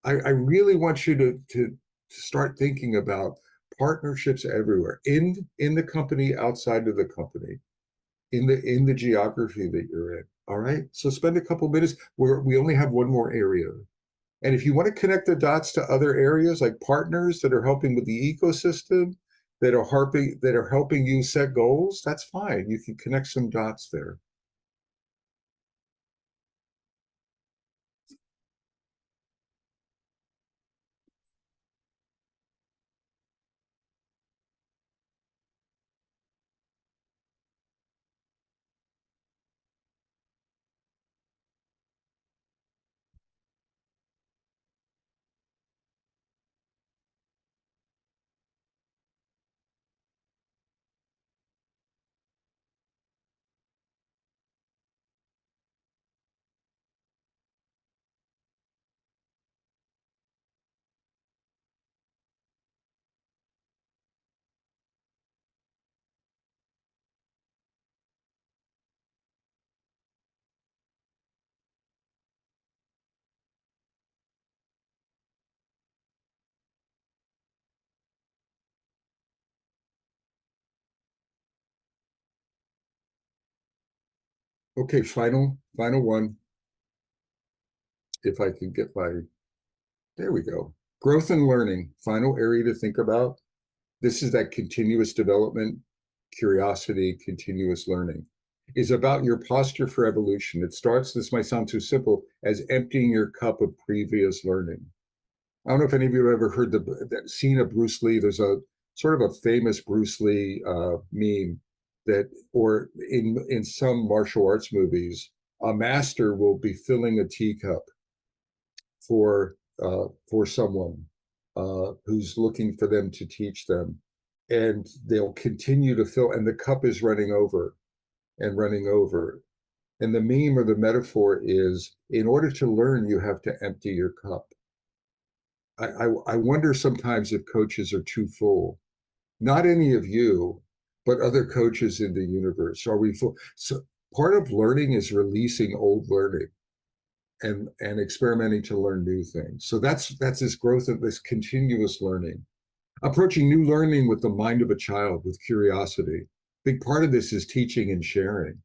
I really want you to start thinking about partnerships everywhere, in the company, outside of the company, in the geography that you're in. All right. So spend a couple minutes where we only have one more area. And if you want to connect the dots to other areas like partners that are helping with the ecosystem, that are helping you set goals, that's fine. You can connect some dots there. Okay, final one. If I can get there we go. Growth and learning, final area to think about. This is that continuous development, curiosity, continuous learning. Is about your posture for evolution. It starts, this might sound too simple, as emptying your cup of previous learning. I don't know if any of you have ever heard that scene of Bruce Lee. There's a sort of a famous Bruce Lee meme that, or in some martial arts movies, a master will be filling a teacup for someone who's looking for them to teach them, and they'll continue to fill, and the cup is running over and running over. And the meme or the metaphor is, in order to learn, you have to empty your cup. I wonder sometimes if coaches are too full. Not any of you, but other coaches in the universe. Are we full? So part of learning is releasing old learning and experimenting to learn new things. So that's this growth of this continuous learning. Approaching new learning with the mind of a child, with curiosity. Big part of this is teaching and sharing.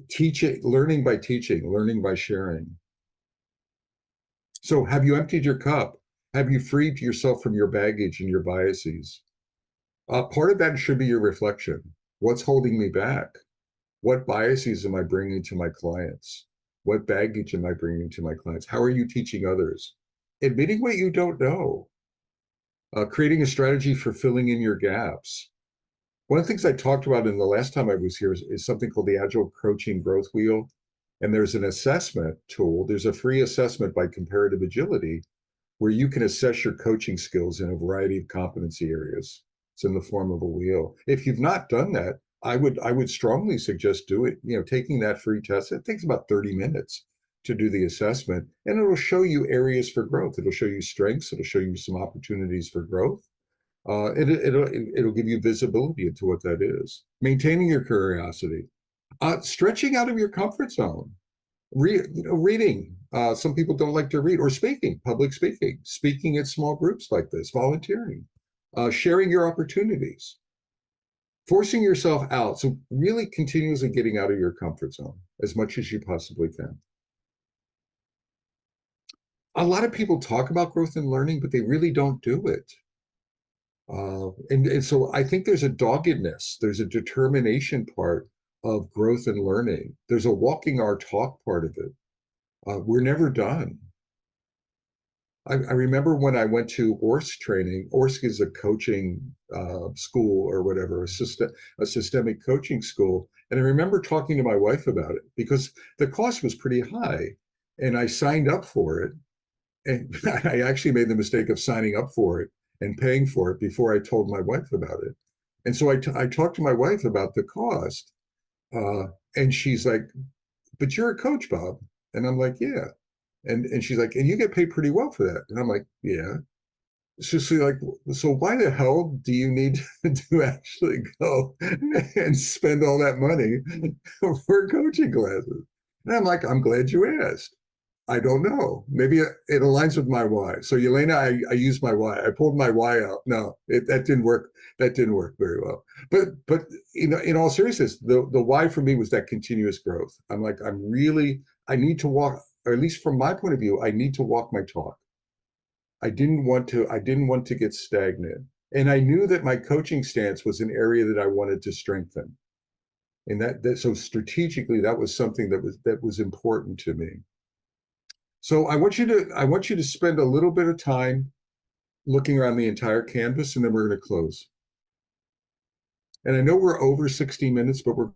Teaching, learning by teaching, learning by sharing. So have you emptied your cup? Have you freed yourself from your baggage and your biases? Part of that should be your reflection. What's holding me back? What biases am I bringing to my clients? What baggage am I bringing to my clients? How are you teaching others? Admitting what you don't know. Creating a strategy for filling in your gaps. One of the things I talked about in the last time I was here is something called the Agile Coaching Growth Wheel. And there's an assessment tool. There's a free assessment by Comparative Agility where you can assess your coaching skills in a variety of competency areas. It's in the form of a wheel. If you've not done that, I would strongly suggest do it. Taking that free test. It takes about 30 minutes to do the assessment, and it'll show you areas for growth. It'll show you strengths. It'll show you some opportunities for growth. It'll give you visibility into what that is. Maintaining your curiosity, stretching out of your comfort zone, reading. Some people don't like to read, or speaking, public speaking, speaking at small groups like this, volunteering, sharing your opportunities, forcing yourself out. So really continuously getting out of your comfort zone as much as you possibly can. A lot of people talk about growth and learning, but they really don't do it. And so I think there's a doggedness, there's a determination part of growth and learning. There's a walking our talk part of it. We're never done. I remember when I went to ORSC training. ORSC is a coaching school or whatever, a systemic coaching school. And I remember talking to my wife about it because the cost was pretty high. And I signed up for it. And I actually made the mistake of signing up for it and paying for it before I told my wife about it. And so I talked to my wife about the cost. And she's like, but you're a coach, Bob. And I'm like, yeah. And she's like, and you get paid pretty well for that. And I'm like, yeah. She's like, so why the hell do you need to actually go and spend all that money for coaching classes? And I'm like, I'm glad you asked. I don't know. Maybe it aligns with my why. So Yelena, I used my why. I pulled my why out. No, that didn't work. That didn't work very well. But in all seriousness, the why for me was that continuous growth. I'm like, I need to walk, or at least from my point of view, I need to walk my talk. I didn't want to get stagnant. And I knew that my coaching stance was an area that I wanted to strengthen. And so strategically, that was something that was important to me. So I want you to spend a little bit of time looking around the entire canvas, and then we're going to close. And I know we're over 60 minutes, but I'm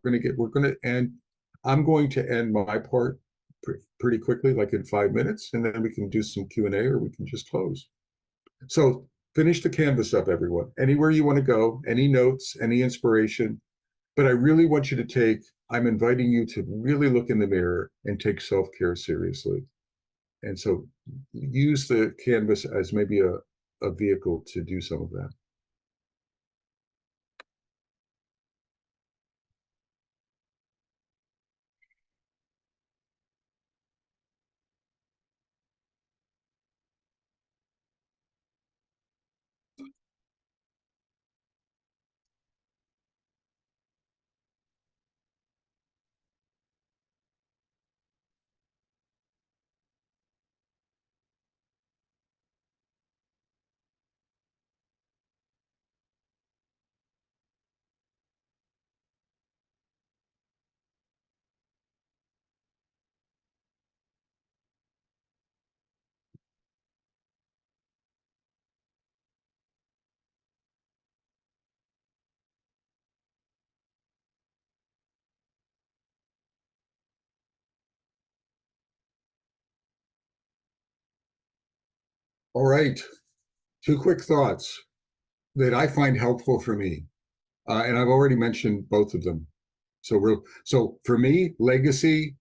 going to end my part pretty quickly, like in 5 minutes, and then we can do some Q&A, or we can just close. So finish the canvas up, everyone. Anywhere you want to go, any notes, any inspiration, but I really want you to I'm inviting you to really look in the mirror and take self-care seriously. And so use the canvas as maybe a vehicle to do some of that. All right, 2 quick thoughts that I find helpful for me. And I've already mentioned both of them. So for me, legacy,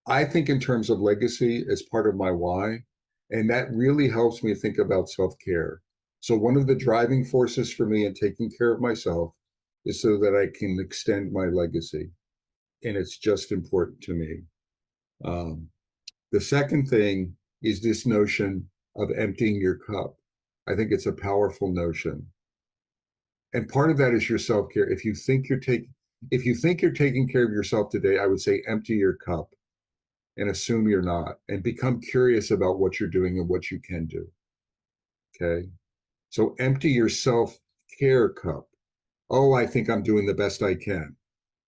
I think in terms of legacy as part of my why, and that really helps me think about self-care. So one of the driving forces for me in taking care of myself is so that I can extend my legacy. And it's just important to me. The second thing is this notion of emptying your cup. I think it's a powerful notion. And part of that is your self-care. If you think you're taking care of yourself today, I would say empty your cup and assume you're not, and become curious about what you're doing and what you can do. Okay. So empty your self-care cup. Oh, I think I'm doing the best I can.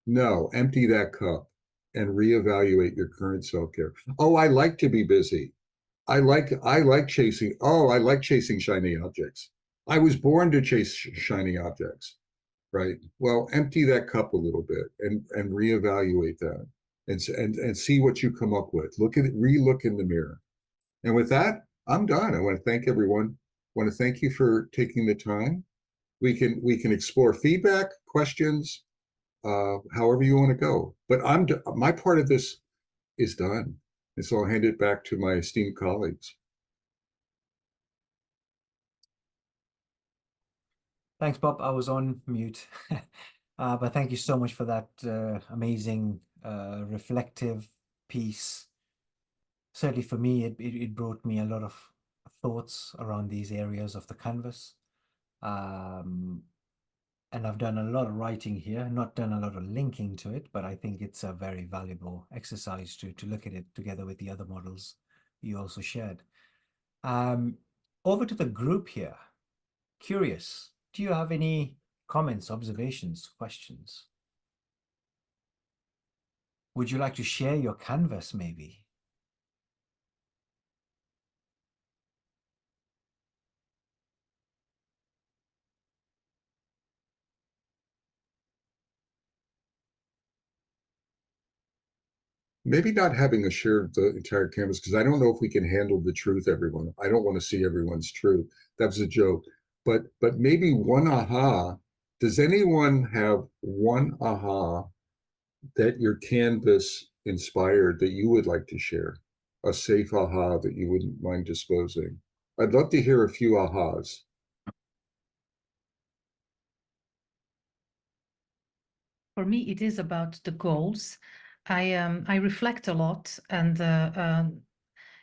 No, empty that cup and reevaluate your current self-care. Oh, I like to be busy. I like chasing shiny objects. I was born to chase shiny objects, right? Well, empty that cup a little bit and reevaluate that and see what you come up with. Look at it, re-look in the mirror. And with that, I'm done. I want to thank everyone. I want to thank you for taking the time. We can explore feedback, questions, however you want to go. But my part of this is done. And so I'll hand it back to my esteemed colleagues. Thanks, Bob. I was on mute. But thank you so much for that amazing reflective piece. Certainly for me, it brought me a lot of thoughts around these areas of the canvas. And I've done a lot of writing here, not done a lot of linking to it, but I think it's a very valuable exercise to look at it together with the other models you also shared. Over to the group here. Curious, do you have any comments, observations, questions? Would you like to share your canvas maybe? Maybe not having a share of the entire canvas, because I don't know if we can handle the truth, everyone. I don't want to see everyone's truth. That was a joke. But maybe one aha. Does anyone have one aha that your canvas inspired that you would like to share? A safe aha that you wouldn't mind disclosing? I'd love to hear a few ahas. For me, it is about the goals. I reflect a lot, and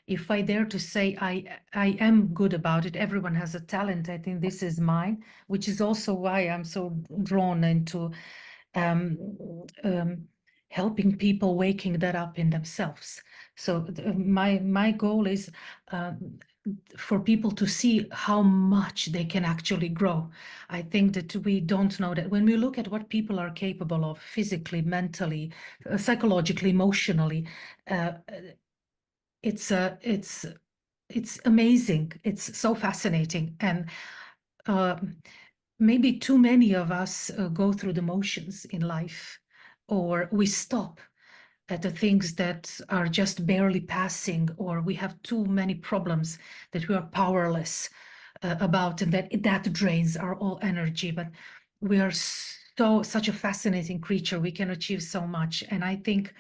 if I dare to say I am good about it, everyone has a talent. I think this is mine, which is also why I'm so drawn into helping people waking that up in themselves. So my goal is for people to see how much they can actually grow. I think that we don't know that when we look at what people are capable of physically, mentally, psychologically, emotionally, it's amazing. It's so fascinating. And maybe too many of us go through the motions in life, or we stop at the things that are just barely passing, or we have too many problems that we are powerless about, and that drains our all energy. But we are such a fascinating creature. We can achieve so much. And I think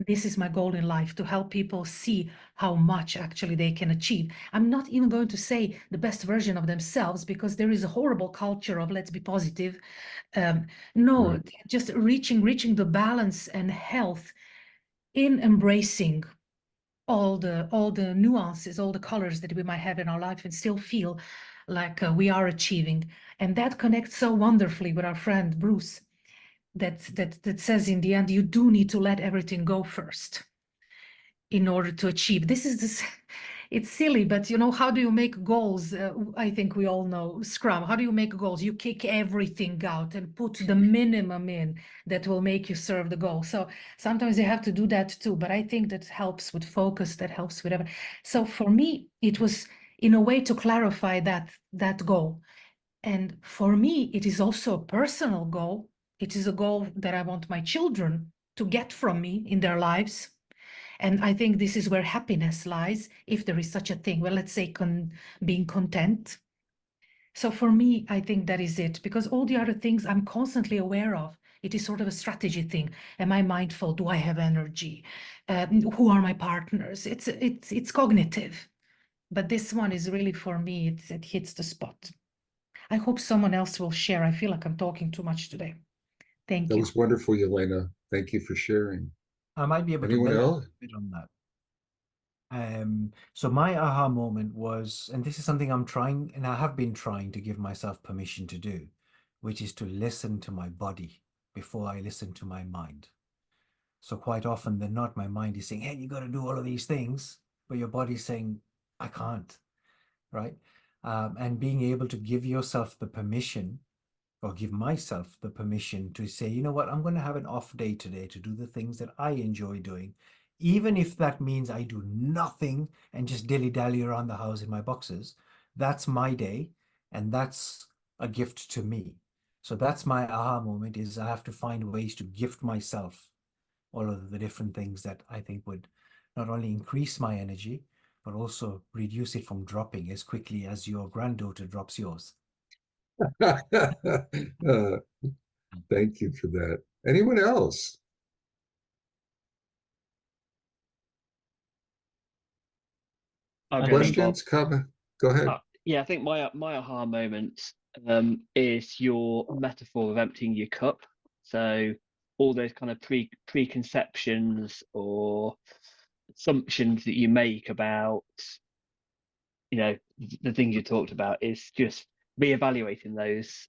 this is my goal in life, to help people see how much actually they can achieve. I'm not even going to say the best version of themselves, because there is a horrible culture of let's be positive. No, Right. just reaching the balance and health in embracing all the nuances, all the colors that we might have in our life, and still feel like we are achieving. And that connects so wonderfully with our friend Bruce, that says in the end, you do need to let everything go first in order to achieve. It's silly, but how do you make goals? I think we all know Scrum. How do you make goals? You kick everything out and put the minimum in that will make you serve the goal. So sometimes you have to do that too, but I think that helps with focus, that helps with everything. So for me, it was in a way to clarify that goal. And for me, it is also a personal goal. It is a goal that I want my children to get from me in their lives. And I think this is where happiness lies, if there is such a thing. Well, let's say being content. So for me, I think that is it, because all the other things I'm constantly aware of. It is sort of a strategy thing. Am I mindful? Do I have energy? Who are my partners? It's cognitive. But this one is really, for me, it hits the spot. I hope someone else will share. I feel like I'm talking too much today. Thank That you. was wonderful, Yelena. Thank you for sharing. I might be able to Anyone build else? a bit on that. So my aha moment was, and this is something I'm trying, and I have been trying to give myself permission to do, which is to listen to my body before I listen to my mind. So quite often than not, my mind is saying, hey, you got to do all of these things, but your body's saying, I can't, right? And being able to give yourself the permission, or give myself the permission to say, you know what, I'm going to have an off day today to do the things that I enjoy doing, even if that means I do nothing and just dilly-dally around the house in my boxes. That's my day, and that's a gift to me. So that's my aha moment, is I have to find ways to gift myself all of the different things that I think would not only increase my energy, but also reduce it from dropping as quickly as your granddaughter drops yours. Uh, thank you for that. Anyone else? I'll I go then, think- Bob. Questions? Comment? Go ahead. Yeah, I think my aha moment is your metaphor of emptying your cup. So all those kind of preconceptions or assumptions that you make about, you know, the things you talked about, is just reevaluating those.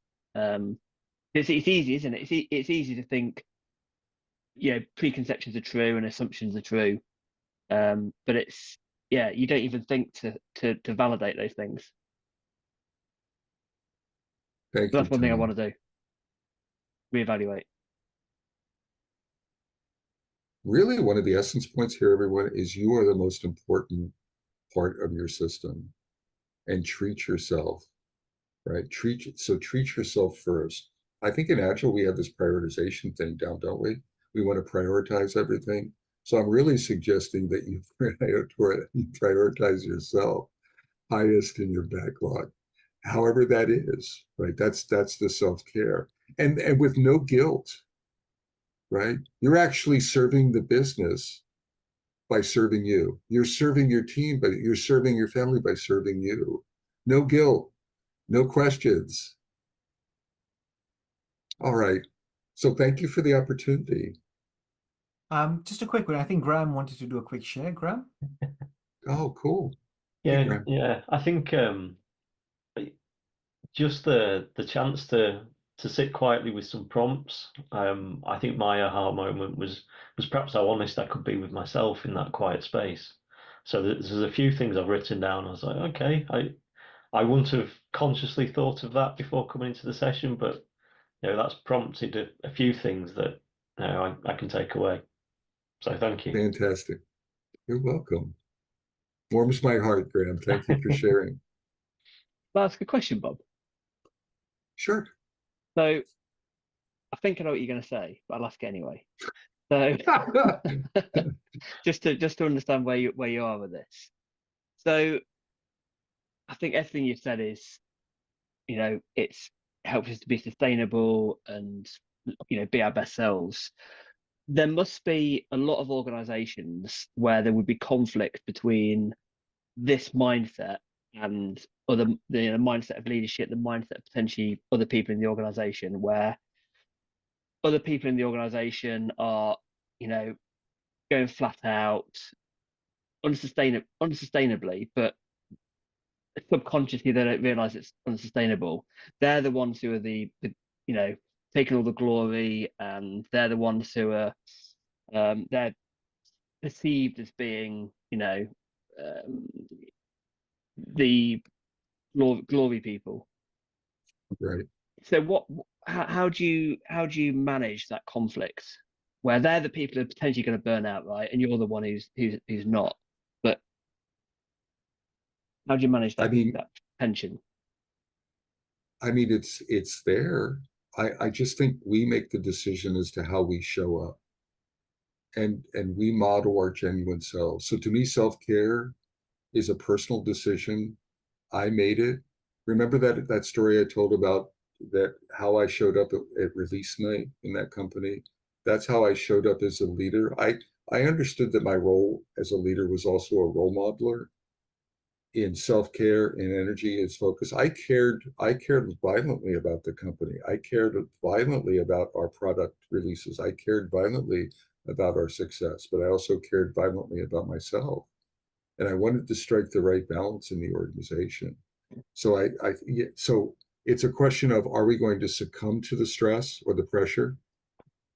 It's easy, isn't it? It's easy to think, you know, preconceptions are true and assumptions are true, but it's, yeah, you don't even think to validate those things. Thank So you, that's one thing I Tom. want to do. Reevaluate. Really, one of the essence points here, everyone, is you are the most important part of your system, and treat yourself, right? Treat yourself first. I think in Agile we have this prioritization thing down, don't we? We want to prioritize everything. So I'm really suggesting that you prioritize yourself highest in your backlog, however that is, right? That's the self-care, and with no guilt, right? You're actually serving the business by serving you. You're serving your team, but you're serving your family by serving you. No guilt, no questions. All right. So thank you for the opportunity. Just a quick one. I think Graham wanted to do a quick share. Graham? Oh, cool. Hey, Yeah, Graham. yeah. I think just the chance to sit quietly with some prompts. I think my aha moment was perhaps how honest I could be with myself in that quiet space. So there's a few things I've written down. I was like, okay, I wouldn't have consciously thought of that before coming into the session, but you know, that's prompted a few things that, you know, I can take away. So thank you. Fantastic. You're welcome. Warms my heart, Graham. Thank you for sharing. Well, that's a good question, Bob. Sure. So I think I know what you're going to say, but I'll ask anyway. So just to understand where you are with this. So I think everything you've said is, you know, it helps us to be sustainable and, you know, be our best selves. There must be a lot of organizations where there would be conflict between this mindset and the mindset of leadership, the mindset of potentially other people in the organization, where other people in the organization are, you know, going flat out, unsustainably, but subconsciously they don't realize it's unsustainable. They're the ones who are you know, taking all the glory, and they're the ones who are they're perceived as being, you know, um, the glory people. Right. So how do you manage that conflict where they're the people who are potentially going to burn out, right, and you're the one who's not? But how do you manage I mean, that tension? it's there. I just think we make the decision as to how we show up, and we model our genuine selves. So to me, self-care is a personal decision. I made it. Remember that story I told about that how I showed up at release night in that company? That's how I showed up as a leader. I understood that my role as a leader was also a role modeler in self-care and energy is focus. I cared violently about the company. I cared violently about our product releases. I cared violently about our success, but I also cared violently about myself. and I wanted to strike the right balance in the organization. So so it's a question of, are we going to succumb to the stress or the pressure?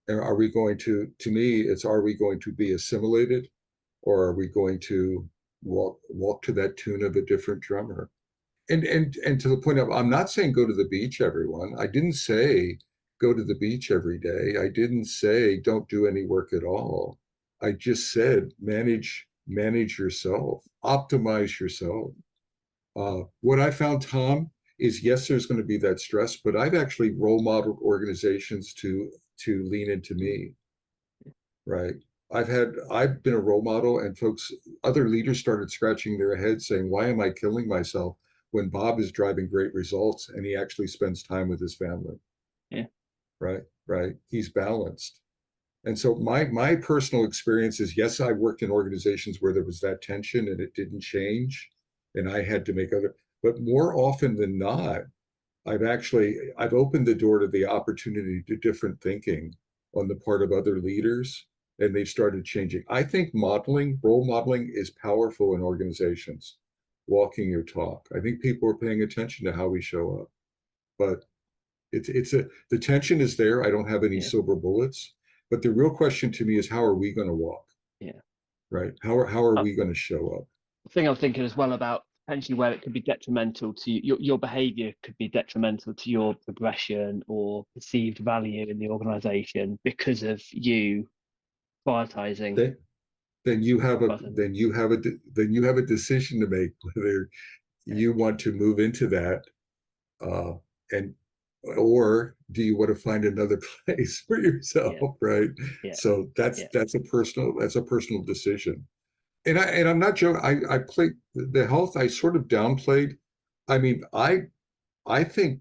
And are we going to me, it's, are we going to be assimilated, or are we going to walk to that tune of a different drummer? And to the point of, I'm not saying go to the beach, everyone. I didn't say go to the beach every day. I didn't say don't do any work at all. I just said manage yourself, optimize yourself. What I found, Tom, is yes, there's going to be that stress, but I've actually role modeled organizations to lean into me, right? I've been a role model, and other leaders started scratching their heads saying, why am I killing myself when Bob is driving great results and he actually spends time with his family? Yeah. Right. He's balanced. And so my personal experience is, yes, I worked in organizations where there was that tension and it didn't change, and I had to make but more often than not, I've opened the door to the opportunity to different thinking on the part of other leaders, and they've started changing. I think role modeling is powerful in organizations. Walking your talk. I think people are paying attention to how we show up, but the tension is there. I don't have any silver bullets, but the real question to me is, how are we going to walk? Yeah. Right. How are we going to show up? The thing I'm thinking as well about potentially where it could be detrimental to your behavior, could be detrimental to your progression or perceived value in the organization because of you prioritizing. Then you have a decision to make, whether you want to move into that, and or do you want to find another place for yourself, right? Yeah. So that's a personal decision. And I'm not joking. I played the health. I sort of downplayed. I mean, I think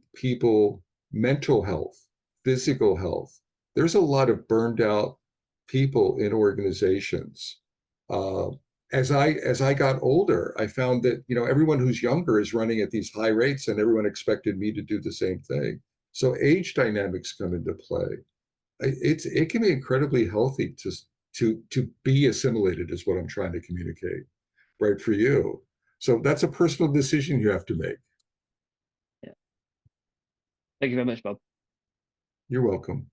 mental health, physical health. There's a lot of burned out people in organizations. Uh, as I got older, I found that everyone who's younger is running at these high rates, and everyone expected me to do the same thing. So age dynamics come into play. It can be incredibly healthy to be assimilated, is what I'm trying to communicate, right, for you. So that's a personal decision you have to make. Yeah. Thank you very much, Bob. You're welcome.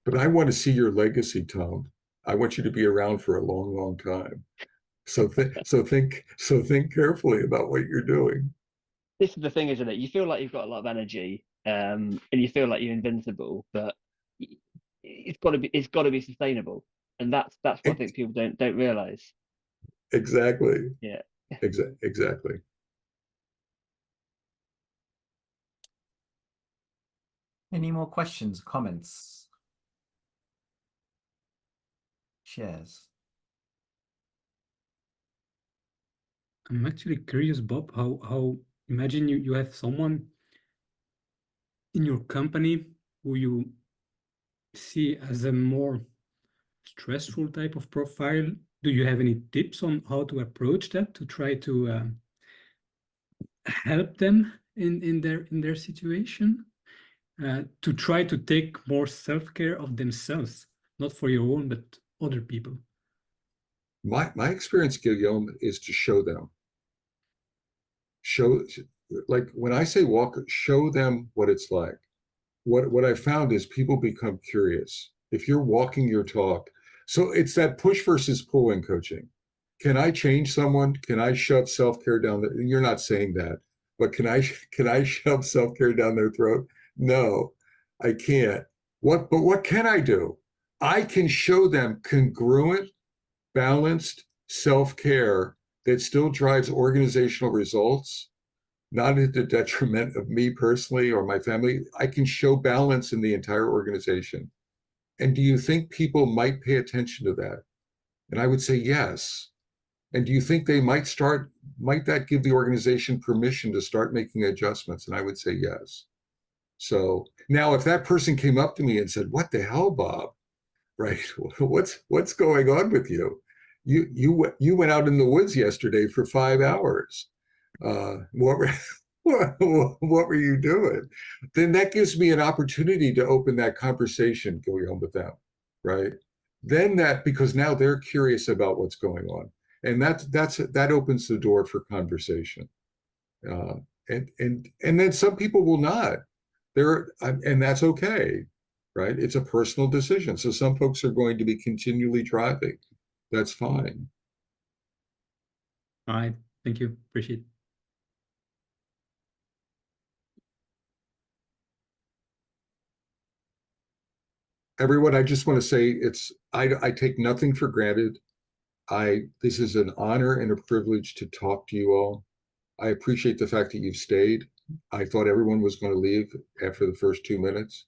But I want to see your legacy, Tom. I want you to be around for a long, long time. So think carefully about what you're doing. This is the thing, isn't it? You feel like you've got a lot of energy, and you feel like you're invincible, but it's got to be sustainable, and that's what I think people don't realize. Exactly. Yeah. Exactly. Any more questions, comments, shares? I'm actually curious, Bob, how imagine you have someone in your company who you see as a more stressful type of profile. Do you have any tips on how to approach that, to try to help them in their situation, to try to take more self-care of themselves, not for your own, but other people? My experience, Guillaume, is to show them. Like when I say walk, show them what it's like. What I found is people become curious if you're walking your talk. So it's that push versus pull in coaching. Can I change someone? Can I shove self-care down there? You're not saying that, but can I shove self-care down their throat? No, I can't. But what can I do? I can show them congruent, balanced self-care that still drives organizational results, not at the detriment of me personally or my family. I can show balance in the entire organization. And do you think people might pay attention to that? And I would say yes. And do you think they might that give the organization permission to start making adjustments? And I would say yes. So now if that person came up to me and said, what the hell, Bob? Right? What's going on with you? You went out in the woods yesterday for 5 hours. What were you doing? Then that gives me an opportunity to open that conversation going on with them, right? then that, because now they're curious about what's going on, and that opens the door for conversation. And then some people will not. And that's okay, right? It's a personal decision. So some folks are going to be continually driving. That's fine. All right. Thank you. Appreciate it. Everyone, I just want to say I take nothing for granted. This is an honor and a privilege to talk to you all. I appreciate the fact that you've stayed. I thought everyone was going to leave after the first 2 minutes.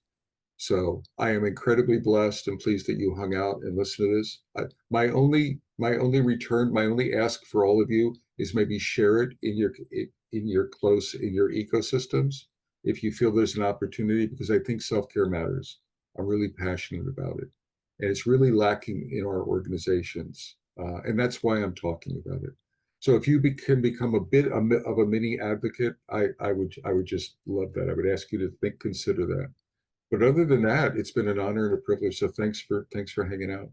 So I am incredibly blessed and pleased that you hung out and listened to this. My only ask for all of you is maybe share it in your ecosystems if you feel there's an opportunity, because I think self-care matters. I'm really passionate about it, and it's really lacking in our organizations, and that's why I'm talking about it. So if you can become a bit of a mini advocate, I would just love that. I would ask you to consider that. But other than that, it's been an honor and a privilege. So thanks for hanging out.